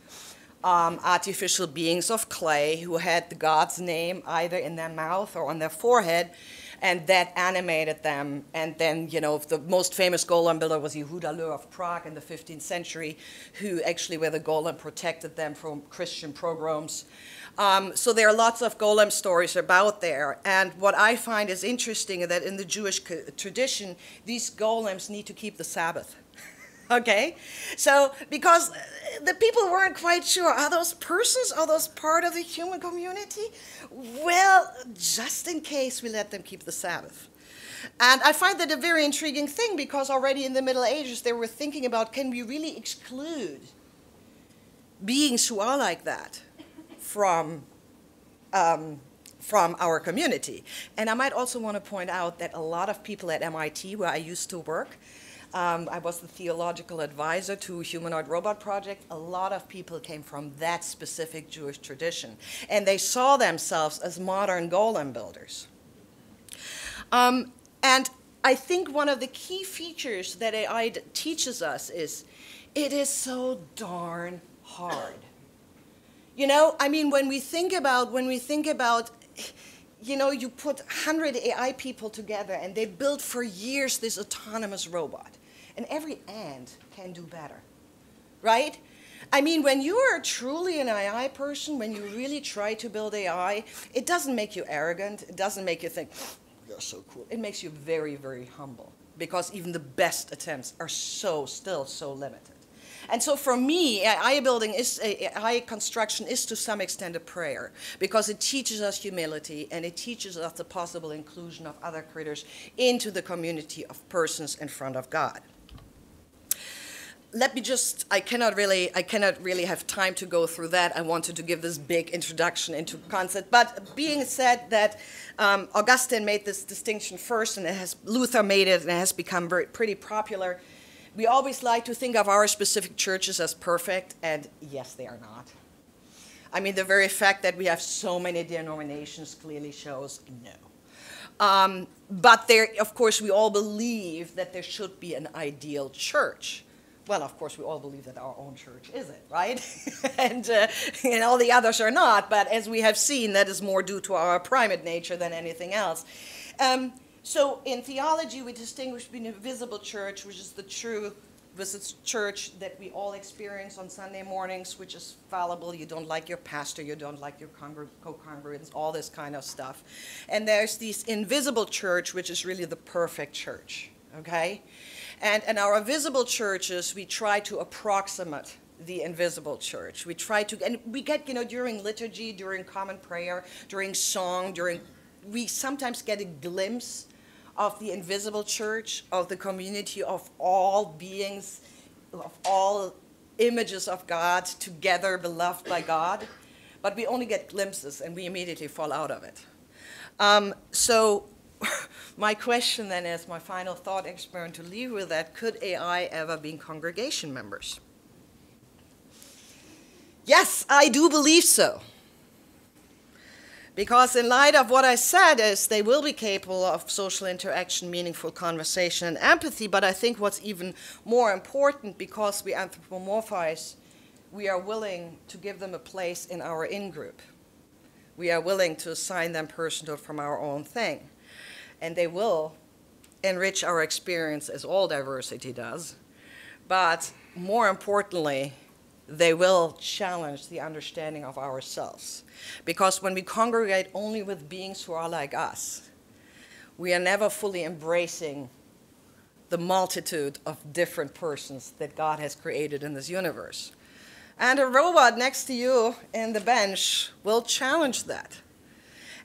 Artificial beings of clay who had the God's name either in their mouth or on their forehead, and that animated them. And then, you know, the most famous golem builder was Yehuda Löw of Prague in the 15th century, who actually, where the golem protected them from Christian pogroms. So there are lots of golem stories about there. And what I find is interesting is that in the Jewish tradition, these golems need to keep the Sabbath. Okay, so because the people weren't quite sure, are those persons, are those part of the human community? Well, just in case, we let them keep the Sabbath. And I find that a very intriguing thing, because already in the Middle Ages they were thinking about, can we really exclude beings who are like that from our community? And I might also want to point out that a lot of people at MIT, where I used to work, I was the theological advisor to Humanoid Robot Project. A lot of people came from that specific Jewish tradition, and they saw themselves as modern golem builders. And I think one of the key features that AI teaches us is it is so darn hard. You know, I mean, when we think about, you know, you put 100 AI people together and they build for years this autonomous robot. And every ant can do better, right? I mean, when you are truly an AI person, when you really try to build AI, it doesn't make you arrogant. It doesn't make you think, you're so cool. It makes you very, very humble, because even the best attempts are still so limited. And so for me, AI construction is to some extent a prayer, because it teaches us humility and it teaches us the possible inclusion of other critters into the community of persons in front of God. let me just, I cannot really have time to go through that. I wanted to give this big introduction into concept. But being said that Augustine made this distinction first, and Luther made it, and it has become pretty popular. We always like to think of our specific churches as perfect, and yes, they are not. I mean, the very fact that we have so many denominations clearly shows no. But there, of course, we all believe that there should be an ideal church. Well, of course, we all believe that our own church is it, right? and all the others are not. But as we have seen, that is more due to our primate nature than anything else. So in theology, we distinguish between a visible church, which is the true church that we all experience on Sunday mornings, which is fallible. You don't like your pastor, you don't like your co-congregants, all this kind of stuff. And there's this invisible church, which is really the perfect church, okay? And in our visible churches, we try to approximate the invisible church. We try to, and we get, during liturgy, during common prayer, during song, we sometimes get a glimpse of the invisible church, of the community of all beings, of all images of God together, beloved by God. But we only get glimpses, and we immediately fall out of it. So my question then is, my final thought experiment to leave with that, could AI ever be congregation members? Yes, I do believe so. Because in light of what I said is they will be capable of social interaction, meaningful conversation, and empathy, but I think what's even more important, because we anthropomorphize, we are willing to give them a place in our in-group. We are willing to assign them personhood from our own thing. And they will enrich our experience, as all diversity does, but more importantly, they will challenge the understanding of ourselves. Because when we congregate only with beings who are like us, we are never fully embracing the multitude of different persons that God has created in this universe. And a robot next to you in the bench will challenge that.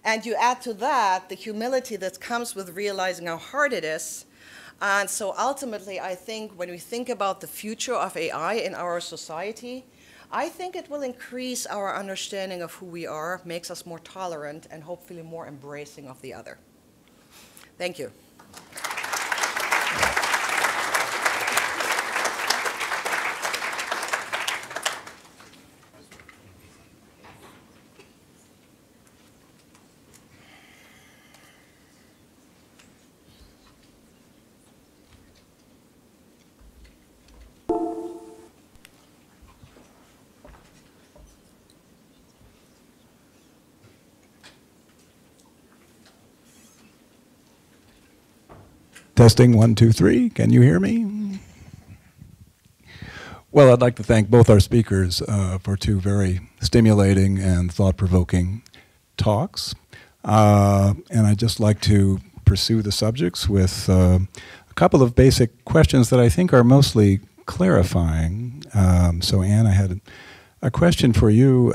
And you add to that the humility that comes with realizing how hard it is. And so ultimately, I think when we think about the future of AI in our society, I think it will increase our understanding of who we are, makes us more tolerant, and hopefully more embracing of the other. Thank you. Testing 1, 2, 3. Can you hear me? Well, I'd like to thank both our speakers for two very stimulating and thought-provoking talks. And I'd just like to pursue the subjects with a couple of basic questions that I think are mostly clarifying. So, Anne, I had a question for you.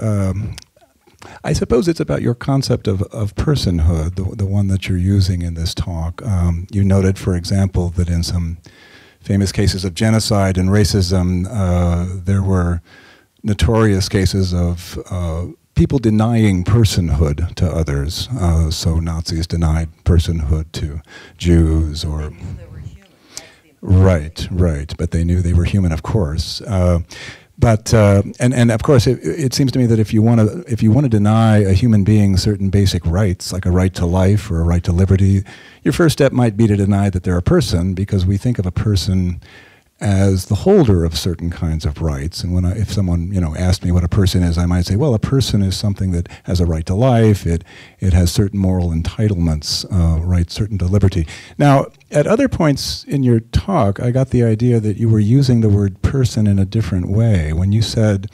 I suppose it's about your concept of personhood, the one that you're using in this talk. You noted, for example, that in some famous cases of genocide and racism, there were notorious cases of people denying personhood to others. So Nazis denied personhood to Jews, or right, but they knew they were human, of course. But and of course, it seems to me that if you want to deny a human being certain basic rights, like a right to life or a right to liberty, your first step might be to deny that they're a person, because we think of a person as the holder of certain kinds of rights. And if someone asked me what a person is, I might say, well, a person is something that has a right to life. It has certain moral entitlements, rights certain to liberty. Now, at other points in your talk, I got the idea that you were using the word person in a different way. When you said,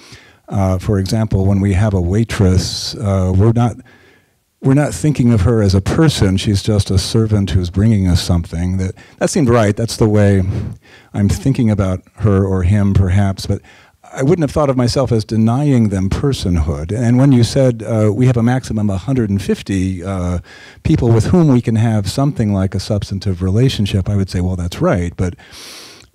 for example, when we have a waitress, we're not thinking of her as a person. She's just a servant who's bringing us something. That seemed right. That's the way I'm thinking about her or him, perhaps. But I wouldn't have thought of myself as denying them personhood. And when you said we have a maximum of 150 people with whom we can have something like a substantive relationship, I would say, well, that's right. But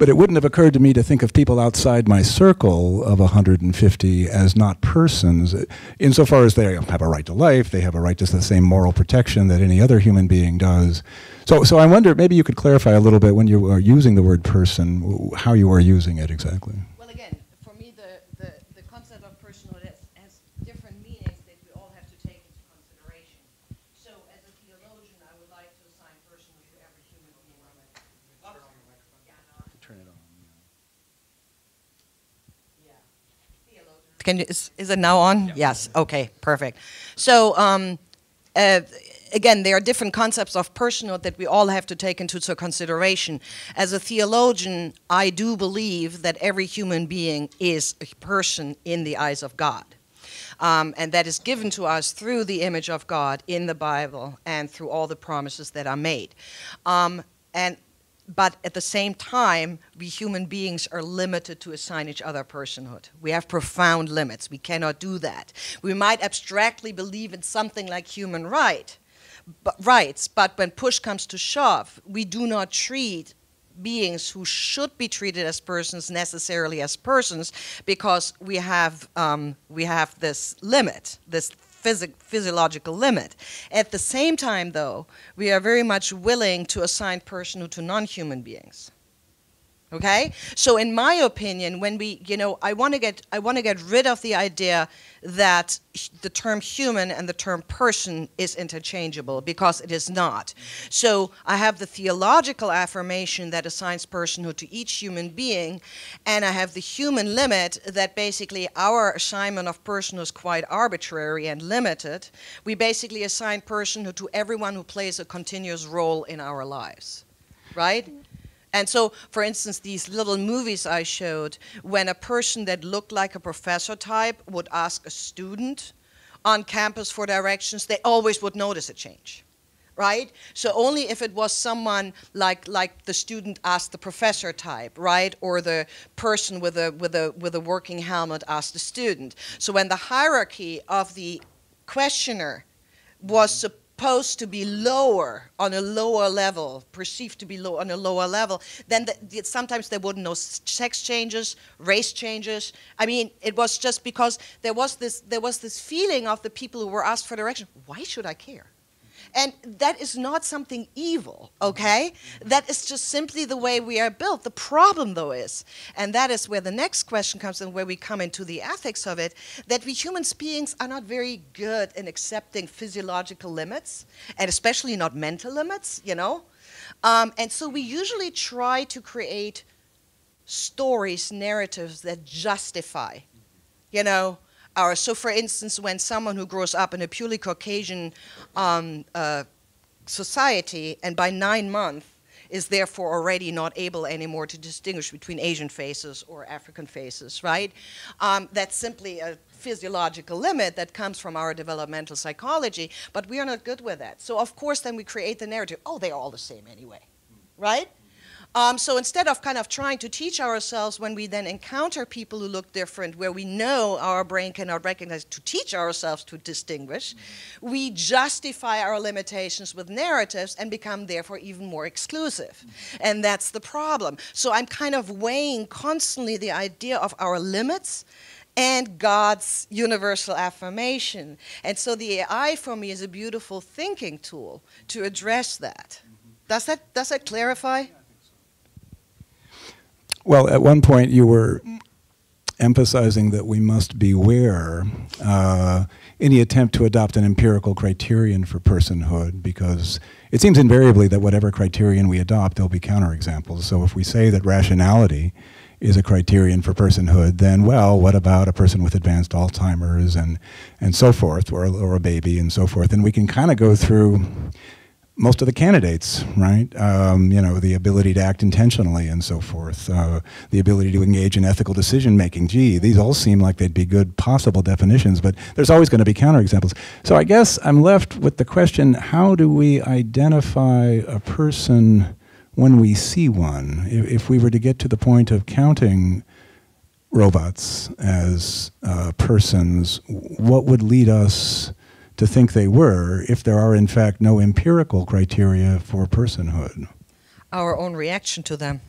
But it wouldn't have occurred to me to think of people outside my circle of 150 as not persons, insofar as they have a right to life, they have a right to the same moral protection that any other human being does. So I wonder, maybe you could clarify a little bit when you are using the word person, how you are using it exactly. Well, again, for me, the concept of personhood has different meanings that we all have to take into consideration. So, as a theologian, I would like to assign personhood to every human being. Turn it on. Yeah. Theologian. Is it now on? Yeah. Yes. Okay. Perfect. So, again, there are different concepts of personhood that we all have to take into consideration. As a theologian, I do believe that every human being is a person in the eyes of God. And that is given to us through the image of God in the Bible and through all the promises that are made. But at the same time, we human beings are limited to assign each other personhood. We have profound limits. We cannot do that. We might abstractly believe in something like human rights, but when push comes to shove, we do not treat beings who should be treated as persons necessarily as persons, because we have this limit, this physiological limit. At the same time, though, we are very much willing to assign personhood to non-human beings. Okay? So in my opinion, when we, I want to get rid of the idea that the term human and the term person is interchangeable, because it is not. So I have the theological affirmation that assigns personhood to each human being, and I have the human limit that basically our assignment of personhood is quite arbitrary and limited. We basically assign personhood to everyone who plays a continuous role in our lives, right? And so, for instance, these little movies I showed, when a person that looked like a professor type would ask a student on campus for directions, they always would notice a change, right? So only if it was someone like the student asked the professor type, right? Or the person with a working helmet asked the student. So when the hierarchy of the questioner was supposed to be lower, on a lower level, perceived to be low on a lower level, then sometimes there wouldn't know sex changes, race changes. I mean, it was just because there was this feeling of the people who were asked for direction. Why should I care? And that is not something evil, okay? That is just simply the way we are built. The problem, though, is, and that is where the next question comes in, where we come into the ethics of it, that we human beings are not very good in accepting physiological limits, and especially not mental limits, And so we usually try to create stories, narratives that justify, So, for instance, when someone who grows up in a purely Caucasian society and by 9 months is therefore already not able anymore to distinguish between Asian faces or African faces, right? That's simply a physiological limit that comes from our developmental psychology, but we are not good with that. So, of course, then we create the narrative, oh, they're all the same anyway, right? So instead of kind of trying to teach ourselves when we then encounter people who look different, where we know our brain cannot recognize, to teach ourselves to distinguish, we justify our limitations with narratives and become therefore even more exclusive. And that's the problem. So I'm kind of weighing constantly the idea of our limits and God's universal affirmation. And so the AI for me is a beautiful thinking tool to address that. Does that clarify? Well, at one point you were emphasizing that we must beware any attempt to adopt an empirical criterion for personhood, because it seems invariably that whatever criterion we adopt, there'll be counterexamples. So if we say that rationality is a criterion for personhood, then, well, what about a person with advanced Alzheimer's and so forth, or a baby and so forth? And we can kind of go through most of the candidates, right? The ability to act intentionally and so forth, the ability to engage in ethical decision-making. Gee, these all seem like they'd be good possible definitions, but there's always going to be counterexamples. So I guess I'm left with the question, how do we identify a person when we see one? If we were to get to the point of counting robots as persons, what would lead us to think they were, if there are in fact no empirical criteria for personhood? Our own reaction to them.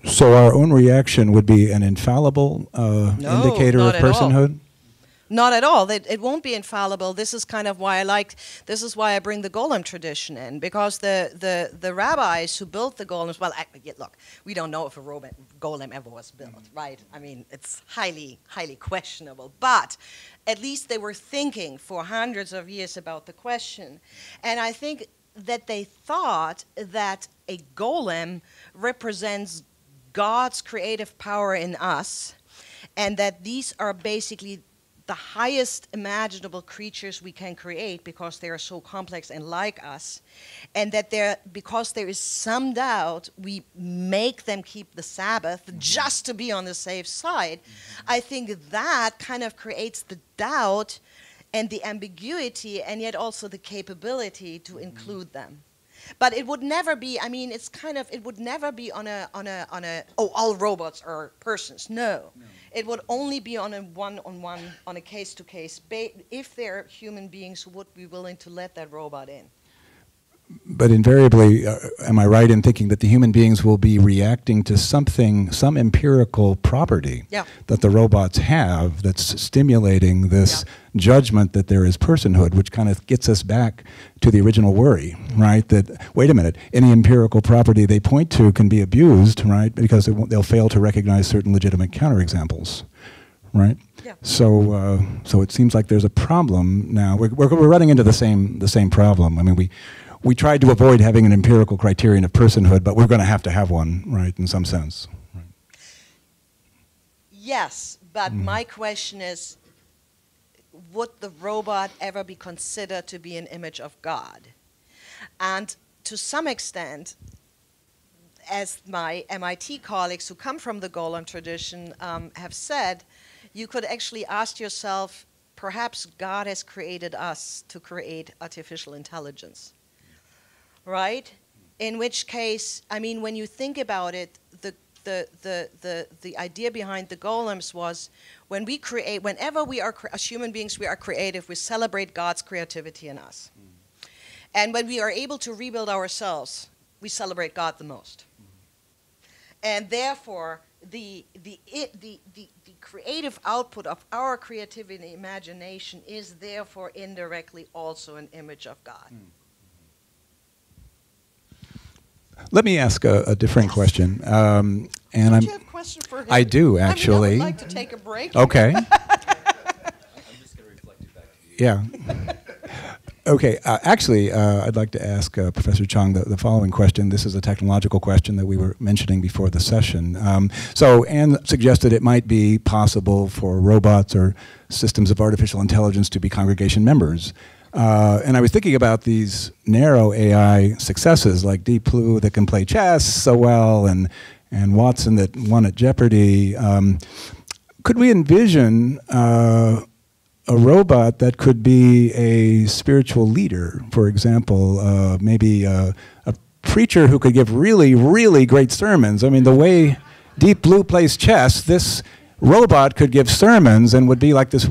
So our own reaction would be an infallible indicator of not at all. personhood? Not at all. It won't be infallible. This is kind of why this is why I bring the golem tradition in, because the rabbis who built the golems, well, look, we don't know if a golem ever was built, right? I mean, it's highly, highly questionable. But at least they were thinking for hundreds of years about the question. And I think that they thought that a golem represents God's creative power in us, and that these are basically the highest imaginable creatures we can create because they are so complex and like us, and that because there is some doubt, we make them keep the Sabbath just to be on the safe side. I think that kind of creates the doubt and the ambiguity, and yet also the capability to include them. But it would never be, I mean, it's kind of, it would never be on a, oh, all robots are persons. No. It would only be on a one-on-one, on a case-to-case, if they're human beings who would be willing to let that robot in. But invariably, am I right in thinking that the human beings will be reacting to something, some empirical property that the robots have that's stimulating this judgment that there is personhood, which kind of gets us back to the original worry, right? That, wait a minute, any empirical property they point to can be abused, right? Because they'll fail to recognize certain legitimate counterexamples, right? Yeah. So it seems like there's a problem now. We're running into the same problem. I mean, we tried to avoid having an empirical criterion of personhood, but we're going to have one, right, in some sense. Right. Yes, but my question is, would the robot ever be considered to be an image of God? And to some extent, as my MIT colleagues who come from the golem tradition have said, you could actually ask yourself, perhaps God has created us to create artificial intelligence. Right? In which case, I mean, when you think about it, the idea behind the golems was when we create, whenever we are, as human beings, we are creative, we celebrate God's creativity in us. And when we are able to rebuild ourselves, we celebrate God the most. And therefore, the creative output of our creativity and imagination is therefore indirectly also an image of God. Let me ask a different question. And do you have a question for him? I do, actually. I mean, I would like to take a break. Okay. I'm just going to reflect it back to you. Yeah. Okay. Actually, I'd like to ask Professor Chang the following question. This is a technological question that we were mentioning before the session. So Anne suggested it might be possible for robots or systems of artificial intelligence to be congregation members. And I was thinking about these narrow AI successes like Deep Blue that can play chess so well and Watson that won at Jeopardy. Could we envision a robot that could be a spiritual leader, for example, maybe a preacher who could give really, really great sermons? I mean, the way Deep Blue plays chess, this robot could give sermons and would be like this.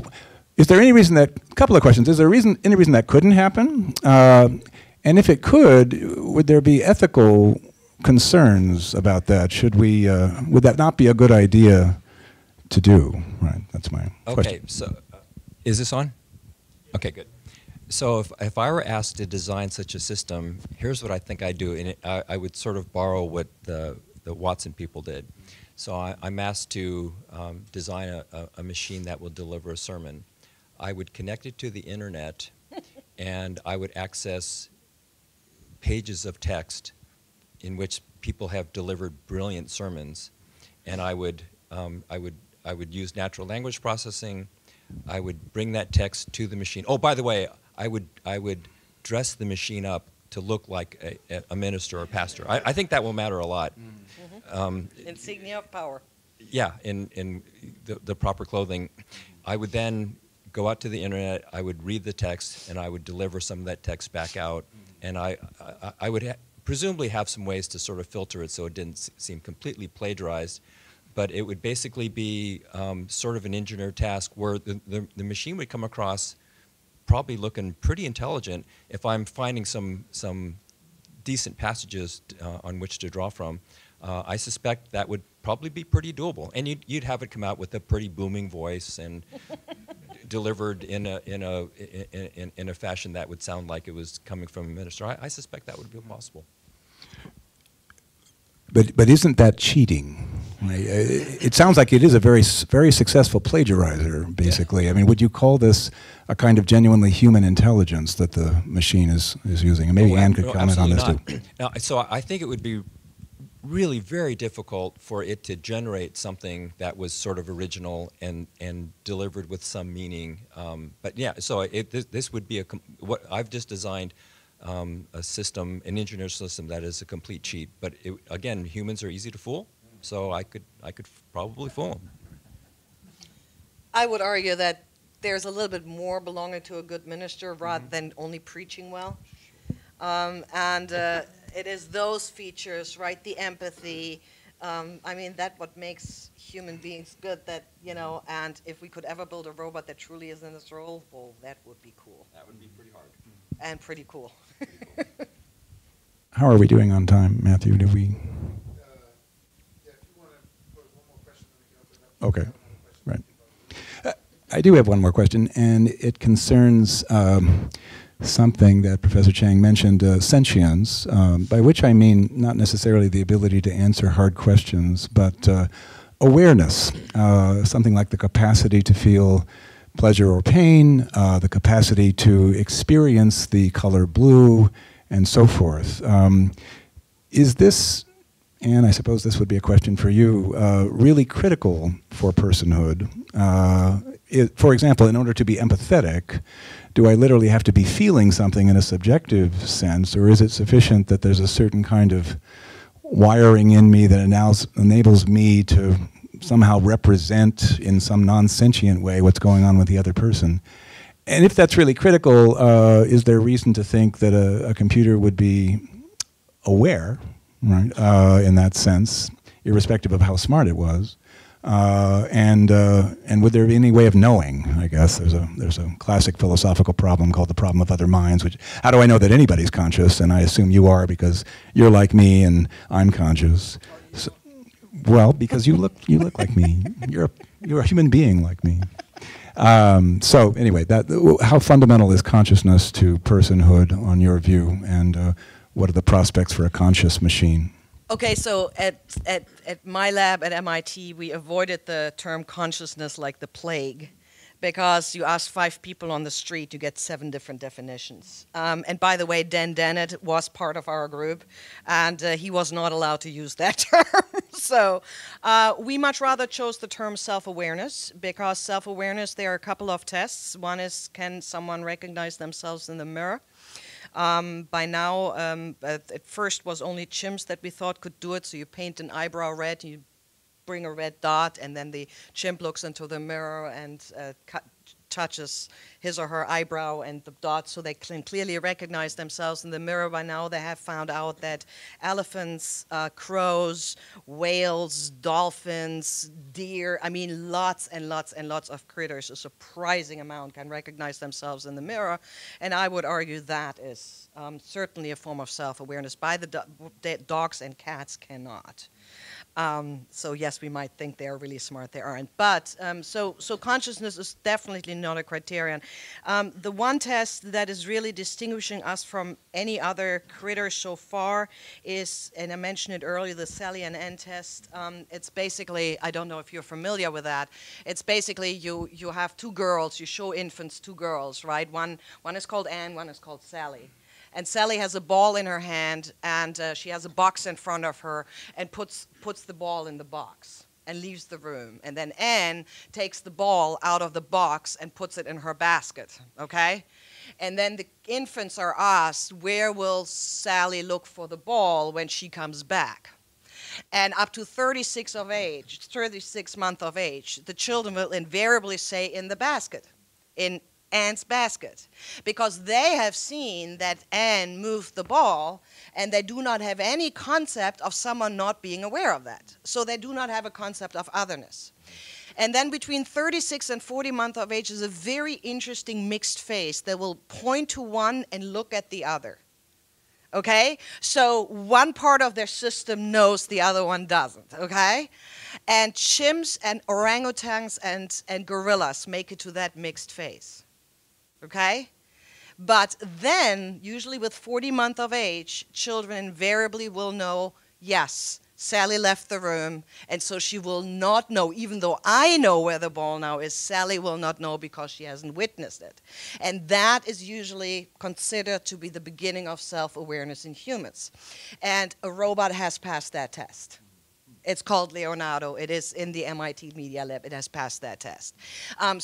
Is there any reason that, a couple of questions, is there any reason that couldn't happen? And if it could, would there be ethical concerns about that? Would that not be a good idea to do? Right, that's my question. Okay, so is this on? Okay, good. So if I were asked to design such a system, here's what I think I'd do. And I would sort of borrow what the Watson people did. So I'm asked to design a machine that will deliver a sermon. I would connect it to the internet, and I would access pages of text in which people have delivered brilliant sermons, and I would use natural language processing. I would bring that text to the machine. Oh, by the way, I would dress the machine up to look like a minister or a pastor. I think that will matter a lot. Insignia of power. Yeah, in the proper clothing. I would then go out to the internet, I would read the text, and I would deliver some of that text back out. And I would presumably have some ways to sort of filter it so it didn't seem completely plagiarized. But it would basically be sort of an engineer task where the machine would come across probably looking pretty intelligent if I'm finding some decent passages on which to draw from. I suspect that would probably be pretty doable. And you'd have it come out with a pretty booming voice and delivered in a fashion that would sound like it was coming from a minister. I suspect that would be possible. But isn't that cheating? It sounds like it is a very successful plagiarizer, basically. Yeah. I mean, would you call this a kind of genuinely human intelligence that the machine is using? And maybe Anne could comment on this too. Now, so I think it would be really very difficult for it to generate something that was sort of original and delivered with some meaning. But yeah, so this would be what I've just designed. A system, an engineer system that is a complete cheat. But again, humans are easy to fool, so I could probably fool them. I would argue that there's a little bit more belonging to a good minister rather than only preaching well. It is those features, right? The empathy. I mean, that's what makes human beings good. That and if we could ever build a robot that truly is in this role, well, that would be cool. That would be pretty hard. And pretty cool. How are we doing on time, Matthew? Did we? Yeah, if you want to pose one more question, then we can open it up. Okay, right. I do have one more question, and it concerns something that Professor Chang mentioned, sentience, by which I mean not necessarily the ability to answer hard questions, but awareness, something like the capacity to feel pleasure or pain, the capacity to experience the color blue, and so forth. Is this, and I suppose this would be a question for you, really critical for personhood? For example, in order to be empathetic, do I literally have to be feeling something in a subjective sense, or is it sufficient that there's a certain kind of wiring in me that enables me to somehow represent in some non-sentient way what's going on with the other person? And if that's really critical, is there reason to think that a computer would be aware, right, in that sense, irrespective of how smart it was? And would there be any way of knowing? I guess there's a classic philosophical problem called the problem of other minds, which, how do I know that anybody's conscious? And I assume you are because you're like me and I'm conscious. So, well, because you look like me. You're a human being like me. So anyway, how fundamental is consciousness to personhood on your view, and what are the prospects for a conscious machine? Okay, so at my lab at MIT, we avoided the term consciousness like the plague, because you ask 5 people on the street, you get 7 different definitions. And by the way, Dan Dennett was part of our group, and he was not allowed to use that term. So we much rather chose the term self-awareness, because self-awareness, there are a couple of tests. One is, can someone recognize themselves in the mirror? By now, at first was only chimps that we thought could do it, so you paint an eyebrow red, you bring a red dot, and then the chimp looks into the mirror and touches his or her eyebrow and the dot, so they can clearly recognize themselves in the mirror. By now they have found out that elephants, crows, whales, dolphins, deer, I mean lots and lots and lots of critters, a surprising amount, can recognize themselves in the mirror. And I would argue that is certainly a form of self-awareness. By the dogs and cats cannot. So yes, we might think they're really smart, they aren't. But so consciousness is definitely not a criterion. The one test that is really distinguishing us from any other critter so far is, and I mentioned it earlier, the Sally and Ann test. It's basically, I don't know if you're familiar with that, it's basically you have 2 girls, you show infants 2 girls, right? One is called Ann, one is called Sally. And Sally has a ball in her hand, and she has a box in front of her, and puts the ball in the box and leaves the room. And then Anne takes the ball out of the box and puts it in her basket, okay? And then the infants are asked, where will Sally look for the ball when she comes back? And up to 36 months of age, the children will invariably say in the basket, in Anne's basket, because they have seen that Anne moved the ball, and they do not have any concept of someone not being aware of that. So they do not have a concept of otherness. And then between 36 and 40 months of age is a very interesting mixed phase that will point to one and look at the other. Okay? So one part of their system knows, the other one doesn't. Okay? And chimps and orangutans and gorillas make it to that mixed phase. Okay? But then, usually with 40 months of age, children invariably will know, yes, Sally left the room, and so she will not know, even though I know where the ball now is, Sally will not know because she hasn't witnessed it. And that is usually considered to be the beginning of self-awareness in humans. And a robot has passed that test. It's called Leonardo. It is in the MIT Media Lab. It has passed that test. And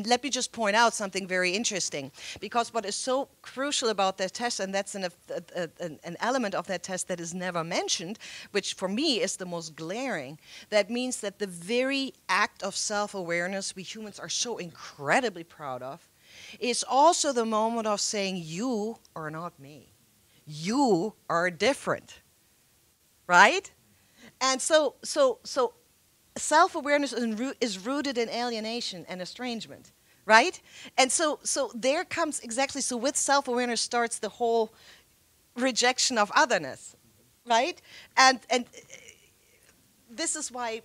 let me just point out something very interesting, because what is so crucial about that test, and that's an element of that test that is never mentioned, which for me is the most glaring, that means that the very act of self-awareness we humans are so incredibly proud of is also the moment of saying, you are not me. You are different, right? And so self-awareness is rooted in alienation and estrangement, right? And so there comes exactly, so with self-awareness starts the whole rejection of otherness, right? And this is why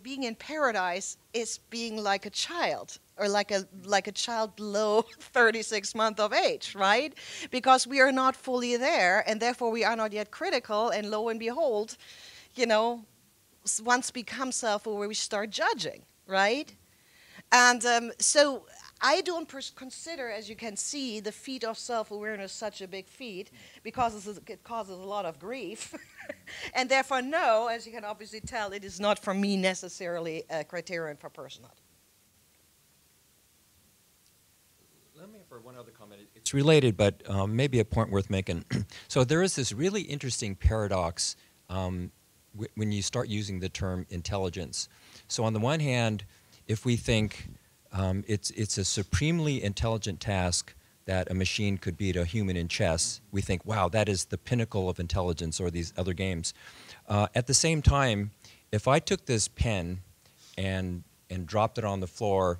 being in paradise is being like a child, or like a child below 36 months of age, right? Because we are not fully there, and therefore we are not yet critical, and lo and behold, once become self-aware, we start judging, right? And so I don't consider, as you can see, the feat of self-awareness such a big feat, because it causes a lot of grief. And therefore, no, as you can obviously tell, it is not for me necessarily a criterion for personhood. Let me offer one other comment. It's related, but maybe a point worth making. So there is this really interesting paradox when you start using the term intelligence. So on the one hand, if we think it's a supremely intelligent task that a machine could beat a human in chess, we think, wow, that is the pinnacle of intelligence, or these other games. At the same time, if I took this pen and dropped it on the floor,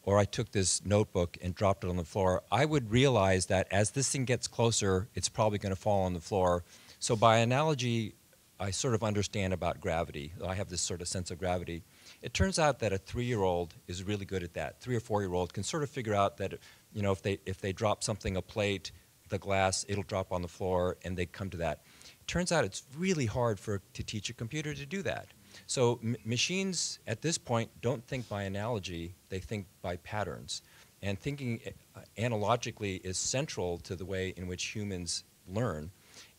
or I took this notebook and dropped it on the floor, I would realize that as this thing gets closer, it's probably going to fall on the floor. So by analogy, I sort of understand about gravity. I have this sort of sense of gravity. It turns out that a 3-year-old is really good at that. 3 or 4-year-old can sort of figure out that, if they drop something, a plate, the glass, it'll drop on the floor, and they come to that. It turns out it's really hard to teach a computer to do that. So machines at this point don't think by analogy, they think by patterns. And thinking analogically is central to the way in which humans learn.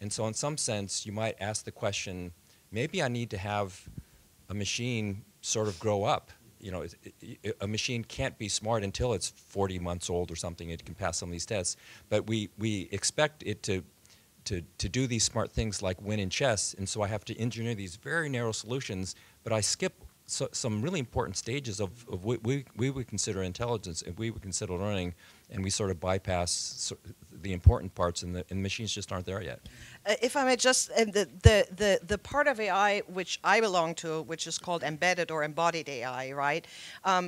And so in some sense, you might ask the question, maybe I need to have a machine sort of grow up. A machine can't be smart until it's 40 months old or something. It can pass some of these tests. But we expect it to do these smart things like win in chess, and so I have to engineer these very narrow solutions, but I skip some really important stages of what we would consider intelligence, and we would consider learning, and we sort of bypass the important parts, and the machines just aren't there yet. If I may just, the part of AI which I belong to, which is called embedded or embodied AI, right?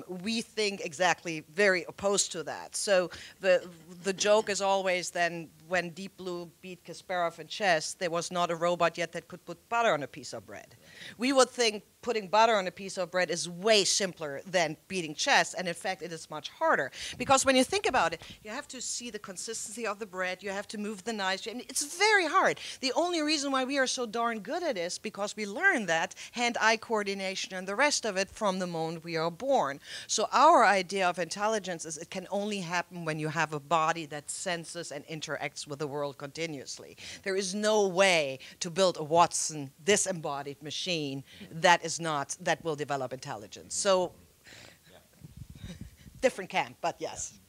We think exactly very opposed to that. So the joke is always then, when Deep Blue beat Kasparov in chess, there was not a robot yet that could put butter on a piece of bread. We would think putting butter on a piece of bread is way simpler than beating chess, and in fact it is much harder. Because when you think about it, you have to see the consistency of the bread, you have to move the knives, and it's very hard. The only reason why we are so darn good at it is because we learn that hand-eye coordination and the rest of it from the moment we are born. So our idea of intelligence is it can only happen when you have a body that senses and interacts with the world continuously. There is no way to build a Watson disembodied machine that will develop intelligence. So, different camp, but yes.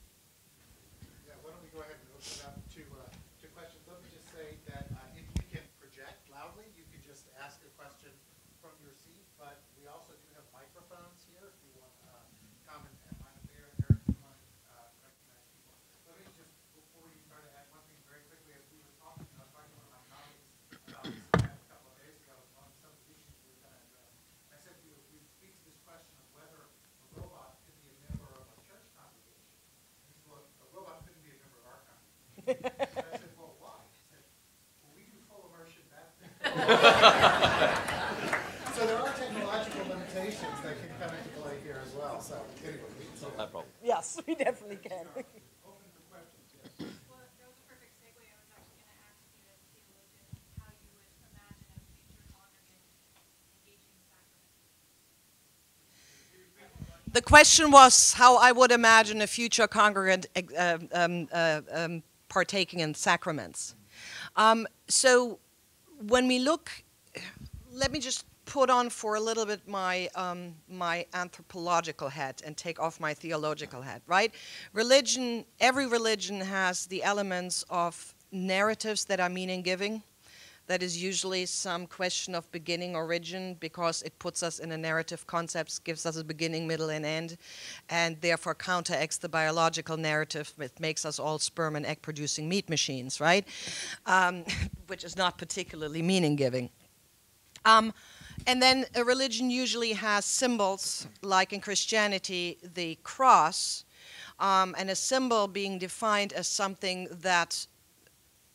Yeah, why don't we go ahead and open it up to questions. Let me just say that if you can project loudly, you can just ask a question from your seat, but we also do have microphones here if you want to comment. I'm there, Eric, if you want to recognize people. Let me just, before you start, to add one thing very quickly. As we were talking, I was talking to one of my colleagues about this a couple of days ago on some of the issues we were going to address. I said to you, we speak to this question of whether a robot could be a member of a church congregation. He said, well, a robot couldn't be a member of our congregation. definitely can. The question was how I would imagine a future congregant partaking in sacraments. So when we look, let me just put on for a little bit my my anthropological hat and take off my theological hat, right? Religion, every religion has the elements of narratives that are meaning-giving. That is usually some question of beginning, origin, because it puts us in a narrative concept, gives us a beginning, middle, and end, and therefore counteracts the biological narrative that makes us all sperm and egg-producing meat machines, right? Which is not particularly meaning-giving. And then a religion usually has symbols, like in Christianity, the cross, and a symbol being defined as something that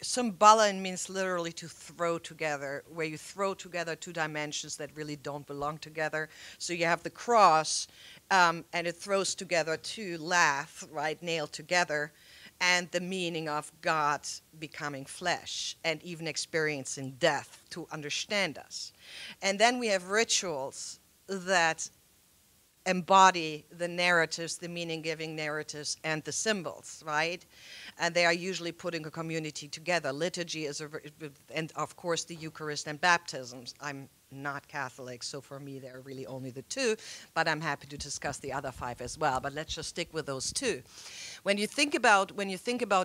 symbolon means literally to throw together, where you throw together two dimensions that really don't belong together. So you have the cross, and it throws together two laths, right, nailed together, and the meaning of God becoming flesh and even experiencing death to understand us. And then we have rituals that embody the narratives, the meaning-giving narratives, and the symbols, right? And they are usually putting a community together. Liturgy is, and of course the Eucharist and baptisms. I'm not Catholic, so for me there are really only the two, but I'm happy to discuss the other five as well. But let's just stick with those two. When you think about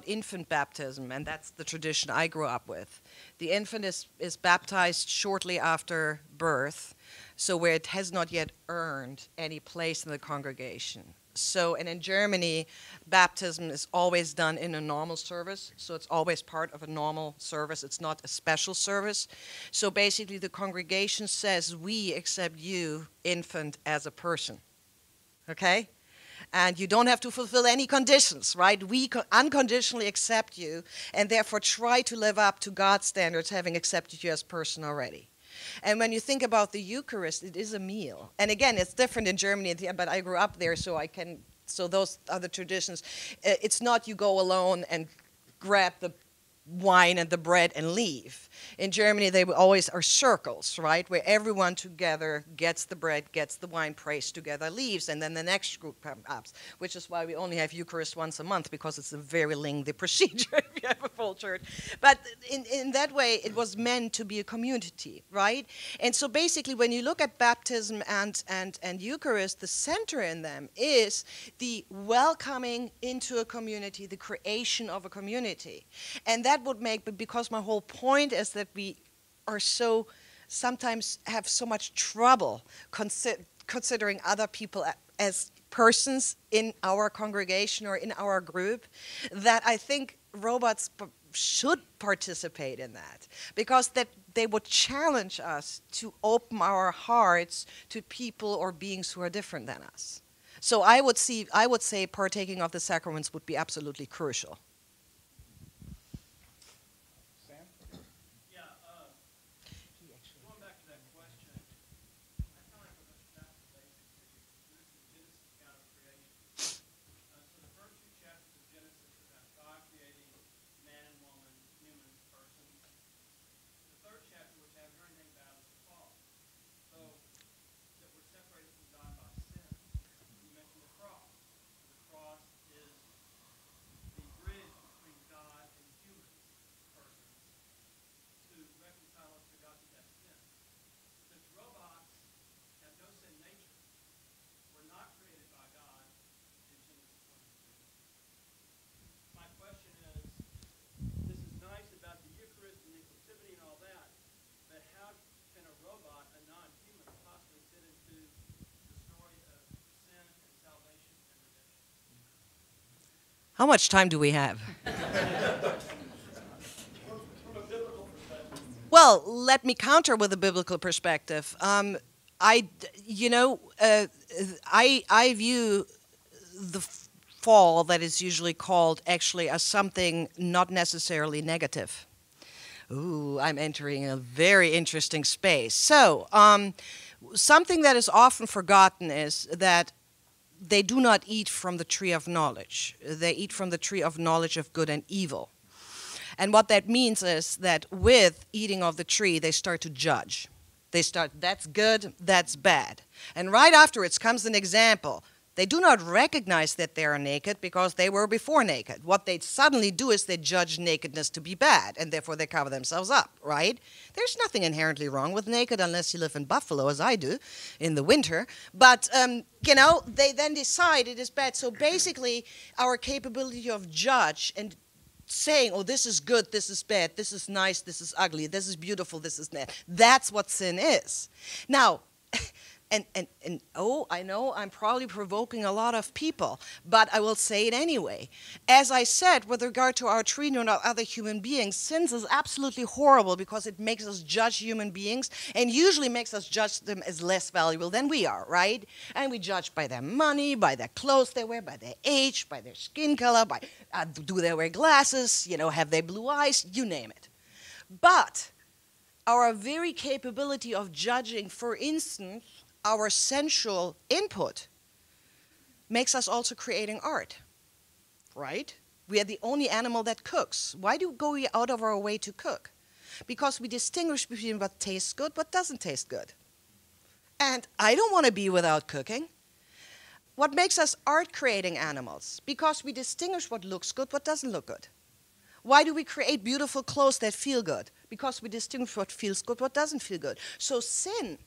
infant baptism, and that's the tradition I grew up with, the infant is baptized shortly after birth, so where it has not yet earned any place in the congregation. So, and in Germany, baptism is always done in a normal service, so it's always part of a normal service. It's not a special service. So basically the congregation says, we accept you, infant, as a person, okay? And you don't have to fulfill any conditions, right? We unconditionally accept you, and therefore try to live up to God's standards, having accepted you as person already. And when you think about the Eucharist, it is a meal. And again, it's different in Germany, but I grew up there, so those are the traditions. It's not you go alone and grab the wine and the bread and leave. In Germany, they always are circles, right, where everyone together gets the bread, gets the wine, prays together, leaves, and then the next group comes up, which is why we only have Eucharist once a month, because it's a very lengthy procedure if you have a full church. But in that way, it was meant to be a community, right? And so basically, when you look at baptism and Eucharist, the center in them is the welcoming into a community, the creation of a community. And that would make, but because my whole point is that we are so, sometimes have so much trouble considering other people as persons in our congregation or in our group, that I think robots should participate in that, because that they would challenge us to open our hearts to people or beings who are different than us. So I would say partaking of the sacraments would be absolutely crucial. How much time do we have? Well, let me counter with a biblical perspective. I view the fall that is usually called actually as something not necessarily negative. Ooh, I'm entering a very interesting space. So, something that is often forgotten is that they do not eat from the tree of knowledge. They eat from the tree of knowledge of good and evil. And what that means is that with eating of the tree, they start to judge. They start, that's good, that's bad. And right afterwards comes an example. They do not recognize that they are naked because they were before naked. What they suddenly do is they judge nakedness to be bad, and therefore they cover themselves up, right? There's nothing inherently wrong with naked unless you live in Buffalo, as I do, in the winter. But, you know, they then decide it is bad. So basically, our capability of judge and saying, oh, this is good, this is bad, this is nice, this is ugly, this is beautiful, this is bad. That's what sin is. Now, and oh, I know I'm probably provoking a lot of people, but I will say it anyway. As I said, with regard to our treatment of other human beings, sin is absolutely horrible because it makes us judge human beings and usually makes us judge them as less valuable than we are, right? And we judge by their money, by their clothes they wear, by their age, by their skin color, by do they wear glasses, you know, have they blue eyes, you name it. But our very capability of judging, for instance, our sensual input makes us also creating art, right? We are the only animal that cooks. Why do we go out of our way to cook? Because we distinguish between what tastes good, what doesn't taste good. And I don't want to be without cooking. What makes us art-creating animals? Because we distinguish what looks good, what doesn't look good. Why do we create beautiful clothes that feel good? Because we distinguish what feels good, what doesn't feel good. So sin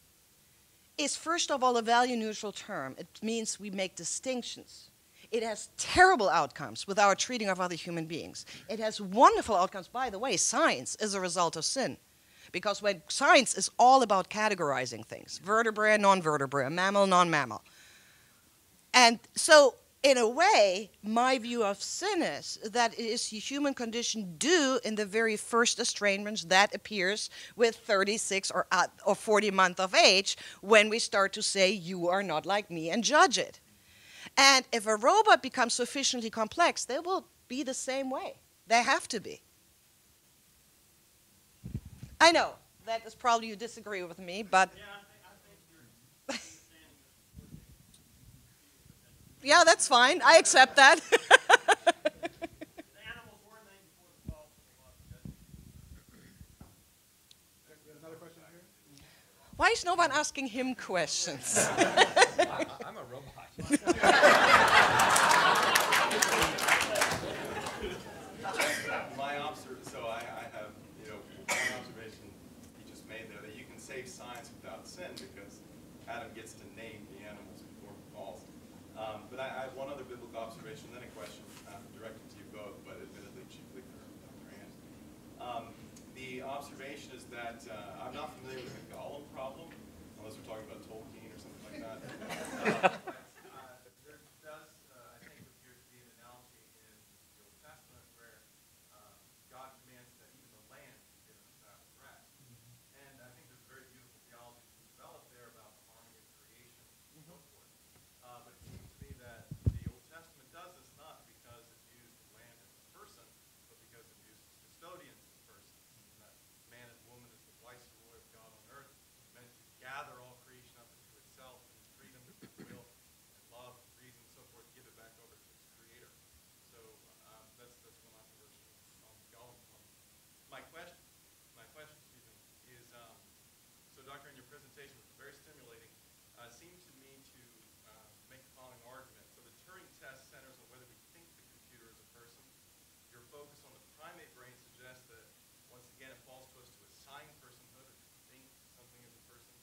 is first of all a value-neutral term. It means we make distinctions. It has terrible outcomes with our treating of other human beings. It has wonderful outcomes. By the way, science is a result of sin. Because when science is all about categorizing things, vertebrate, non-vertebrate, mammal, non-mammal. And so, in a way, my view of sin is that it is the human condition due in the very first estrangement that appears with 36 or 40 months of age when we start to say, you are not like me, and judge it. And if a robot becomes sufficiently complex, they will be the same way. They have to be. I know, that is probably you disagree with me, but... Yeah, I think you're understanding this. Yeah, that's fine. I accept that. The animals were named before the fall, so a lot of judgment. Another question here? Why is no one asking him questions? I'm a robot. I have, one observation he just made there, that you can save science without sin because Adam gets to name the animals before he falls. But I have one other biblical observation, then a question directed to you both, but admittedly chiefly for Dr. Ann. The observation is that I'm not familiar with the Gollum problem, unless we're talking about Tolkien or something like that. There does, I think, appear to be an analogy in the Old Testament where God commands that even the land be given a Sabbath rest. And I think there's a very beautiful theology to develop there about the harmony of creation and so forth. But it seems to me that the Old Testament does this not because it views the land as a person, but because it views its custodians as persons. And that man and woman is the viceroy of God on earth, meant to gather all creation up into itself and freedom, will, and love, reason, and so forth, give it back over to its creator. So that's one observation on the Gollum problem. My question, is so Doctor, in your presentation, which was very stimulating, seemed to me to make the following argument. So the Turing test centers on whether we think the computer is a person. Your focus on the primate brain suggests that, once again, it falls to us to assign personhood or to think something is a person.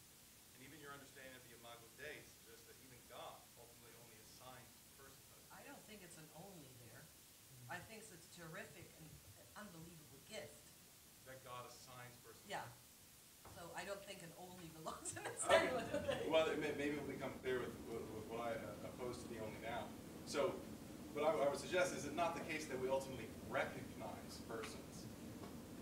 And even your understanding of the Imago Dei suggests that even God ultimately only assigns personhood. I don't think it's an only there. I think it's a terrific and unbelievable gift. That God assigns personhood. Yeah. So I don't think an only belongs in the same one. Well, maybe it will become clear with what I oppose to the only now. So what I would suggest is it not the case that we ultimately recognize persons.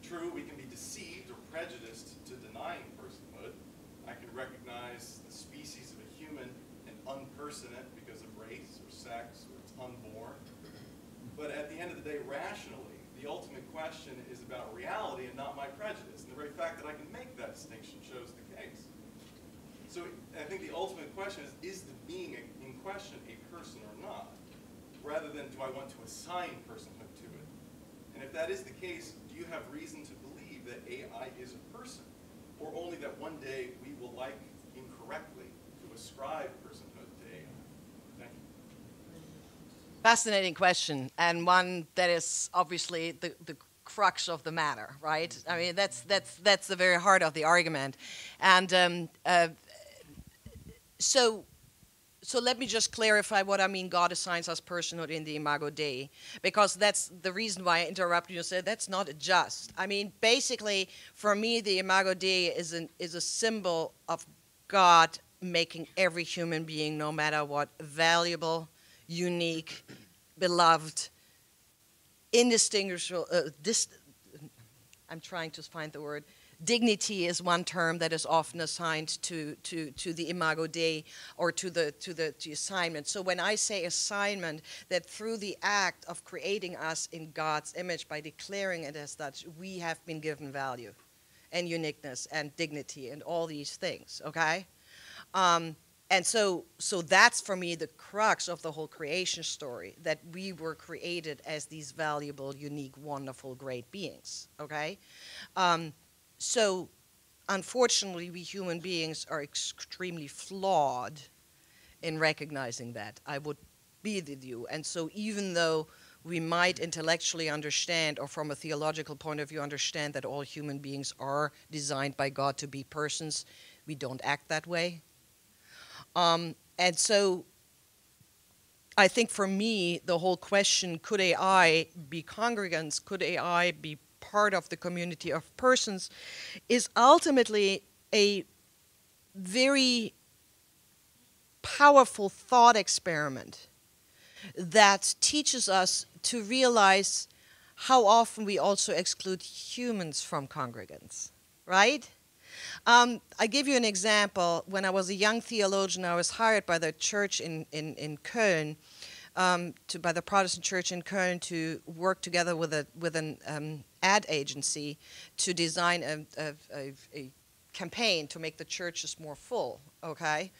True, we can be deceived or prejudiced to denying personhood. I can recognize the species of a human and unperson it because of race or sex or it's unborn. But at the end of the day, rationally, the ultimate question is about reality and not my prejudice. And the very fact that I can make that distinction shows the case. So I think the ultimate question is the being in question a person or not, rather than do I want to assign personhood to it? And if that is the case, do you have reason to believe that AI is a person? Or only that one day we will like incorrectly to ascribe personhood to AI? Thank you. Fascinating question, and one that is obviously the crux of the matter, right? I mean, that's the very heart of the argument. And so let me just clarify what I mean God assigns us personhood in the Imago Dei, because that's the reason why I interrupted you and said that's not just. I mean, basically, for me, the Imago Dei is a symbol of God making every human being, no matter what, valuable, unique, beloved, indistinguishable, I'm trying to find the word. Dignity is one term that is often assigned to the Imago Dei, or to the assignment. So when I say assignment, that through the act of creating us in God's image, by declaring it as such, we have been given value and uniqueness and dignity and all these things, okay? And so that's for me the crux of the whole creation story, that we were created as these valuable, unique, wonderful, great beings, okay? So unfortunately, we human beings are extremely flawed in recognizing that. I would be with you. And so even though we might intellectually understand, or from a theological point of view understand, that all human beings are designed by God to be persons, we don't act that way. And so I think for me, the whole question, could AI be congregants, could AI be part of the community of persons, is ultimately a very powerful thought experiment that teaches us to realize how often we also exclude humans from congregants, right? I give you an example. When I was a young theologian, I was hired by the church in Köln, by the Protestant church in Köln, to work together with an ad agency to design a campaign to make the churches more full, okay?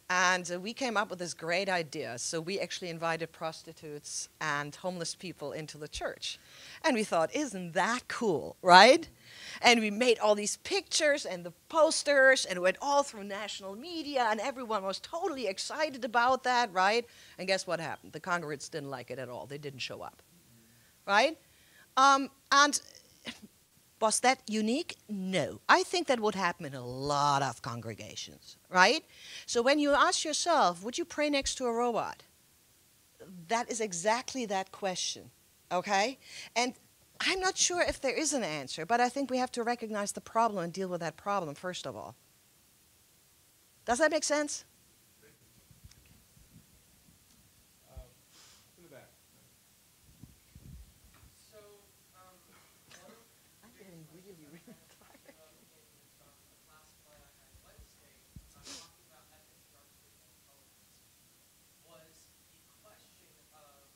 And we came up with this great idea. So we actually invited prostitutes and homeless people into the church. And we thought, isn't that cool, right? And we made all these pictures and the posters, and it went all through national media, and everyone was totally excited about that, right? And guess what happened? The congregants didn't like it at all. They didn't show up, right? And was that unique? No. I think that would happen in a lot of congregations, right? So when you ask yourself, would you pray next to a robot? That is exactly that question, okay? And I'm not sure if there is an answer, but I think we have to recognize the problem and deal with that problem first of all. Does that make sense? In the back. So, I'm getting really, really tired. a class plan I had Wednesday, talking about ethics and artificial intelligence, was the question of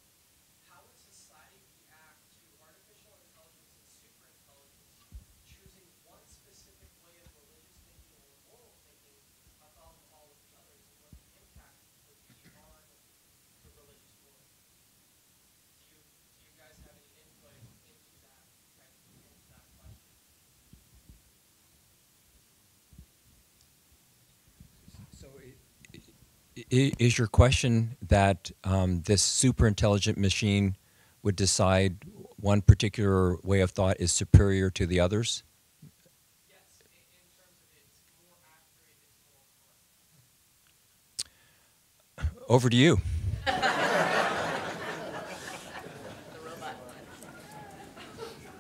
how would society react to artificial intelligence and superintelligence choosing one specific way of religious thinking or moral thinking above all of the others, and what the impact would be on the religious world. Do you guys have any input into that question? So is your question that this super intelligent machine would decide one particular way of thought is superior to the others? Yes, in terms of it's more accurate, it's more correct. Over to you.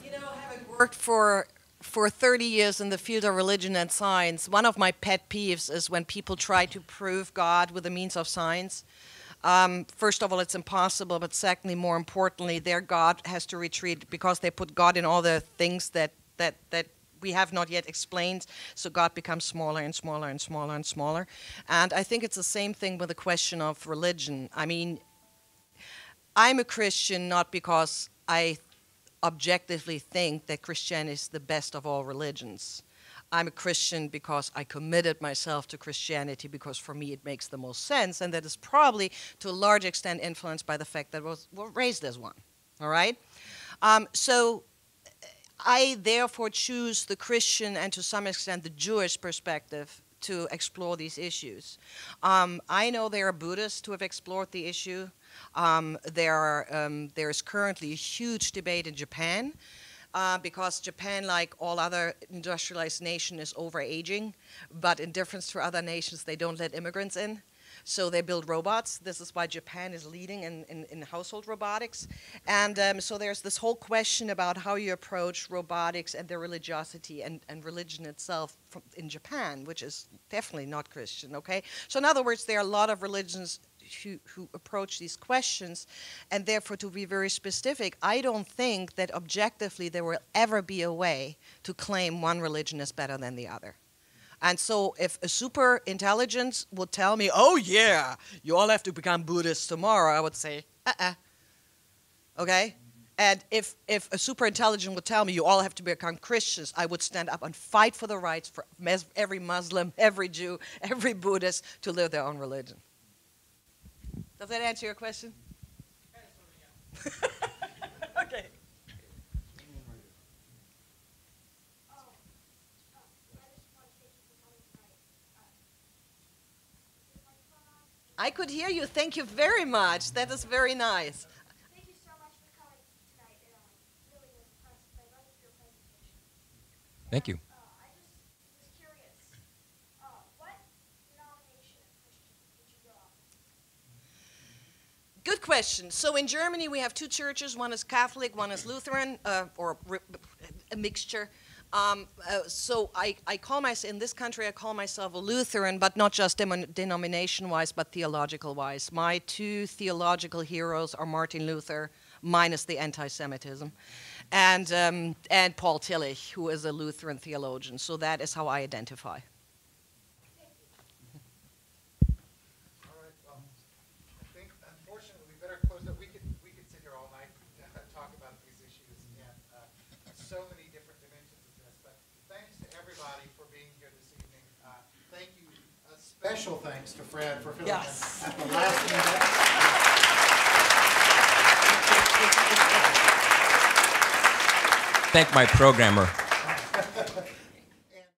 You know, having worked for 30 years in the field of religion and science, one of my pet peeves is when people try to prove God with the means of science. First of all, it's impossible, but secondly, more importantly, their God has to retreat because they put God in all the things that we have not yet explained, so God becomes smaller and smaller and smaller and smaller. And I think it's the same thing with the question of religion. I mean, I'm a Christian not because I objectively think that Christianity is the best of all religions. I'm a Christian because I committed myself to Christianity because for me it makes the most sense, and that is probably to a large extent influenced by the fact that I was raised as one. All right? So I therefore choose the Christian and to some extent the Jewish perspective to explore these issues. I know there are Buddhists who have explored the issue. There's currently a huge debate in Japan because Japan, like all other industrialized nations, is overaging, but in difference to other nations, they don't let immigrants in. So they build robots. This is why Japan is leading in household robotics. And so there's this whole question about how you approach robotics and their religiosity and religion itself in Japan, which is definitely not Christian, okay? So in other words, there are a lot of religions who approach these questions, and therefore, to be very specific, I don't think that objectively there will ever be a way to claim one religion is better than the other. And so if a super intelligence would tell me, oh yeah, you all have to become Buddhists tomorrow, I would say, okay? And if a super intelligent would tell me you all have to become Christians, I would stand up and fight for the rights for every Muslim, every Jew, every Buddhist to live their own religion. Does that answer your question? Okay. I could hear you. Thank you very much. That is very nice. Thank you so much for coming tonight. Really was impressed. I loved your presentation. Thank you. I just was curious. What denomination of Christian did you go out? Good question. So in Germany, we have two churches. One is Catholic, one is Lutheran, or a mixture. So I call myself, in this country, I call myself a Lutheran, but not just denomination-wise, but theological-wise. My two theological heroes are Martin Luther, minus the anti-Semitism, and Paul Tillich, who is a Lutheran theologian. So that is how I identify. All right. I think, unfortunately, we better close up. We could sit here all night and talk about these issues and so many different dimensions of this. But thanks to everybody for being here this evening. Thank you. Special thanks to Fred for filling in at the last minute. Thank my programmer.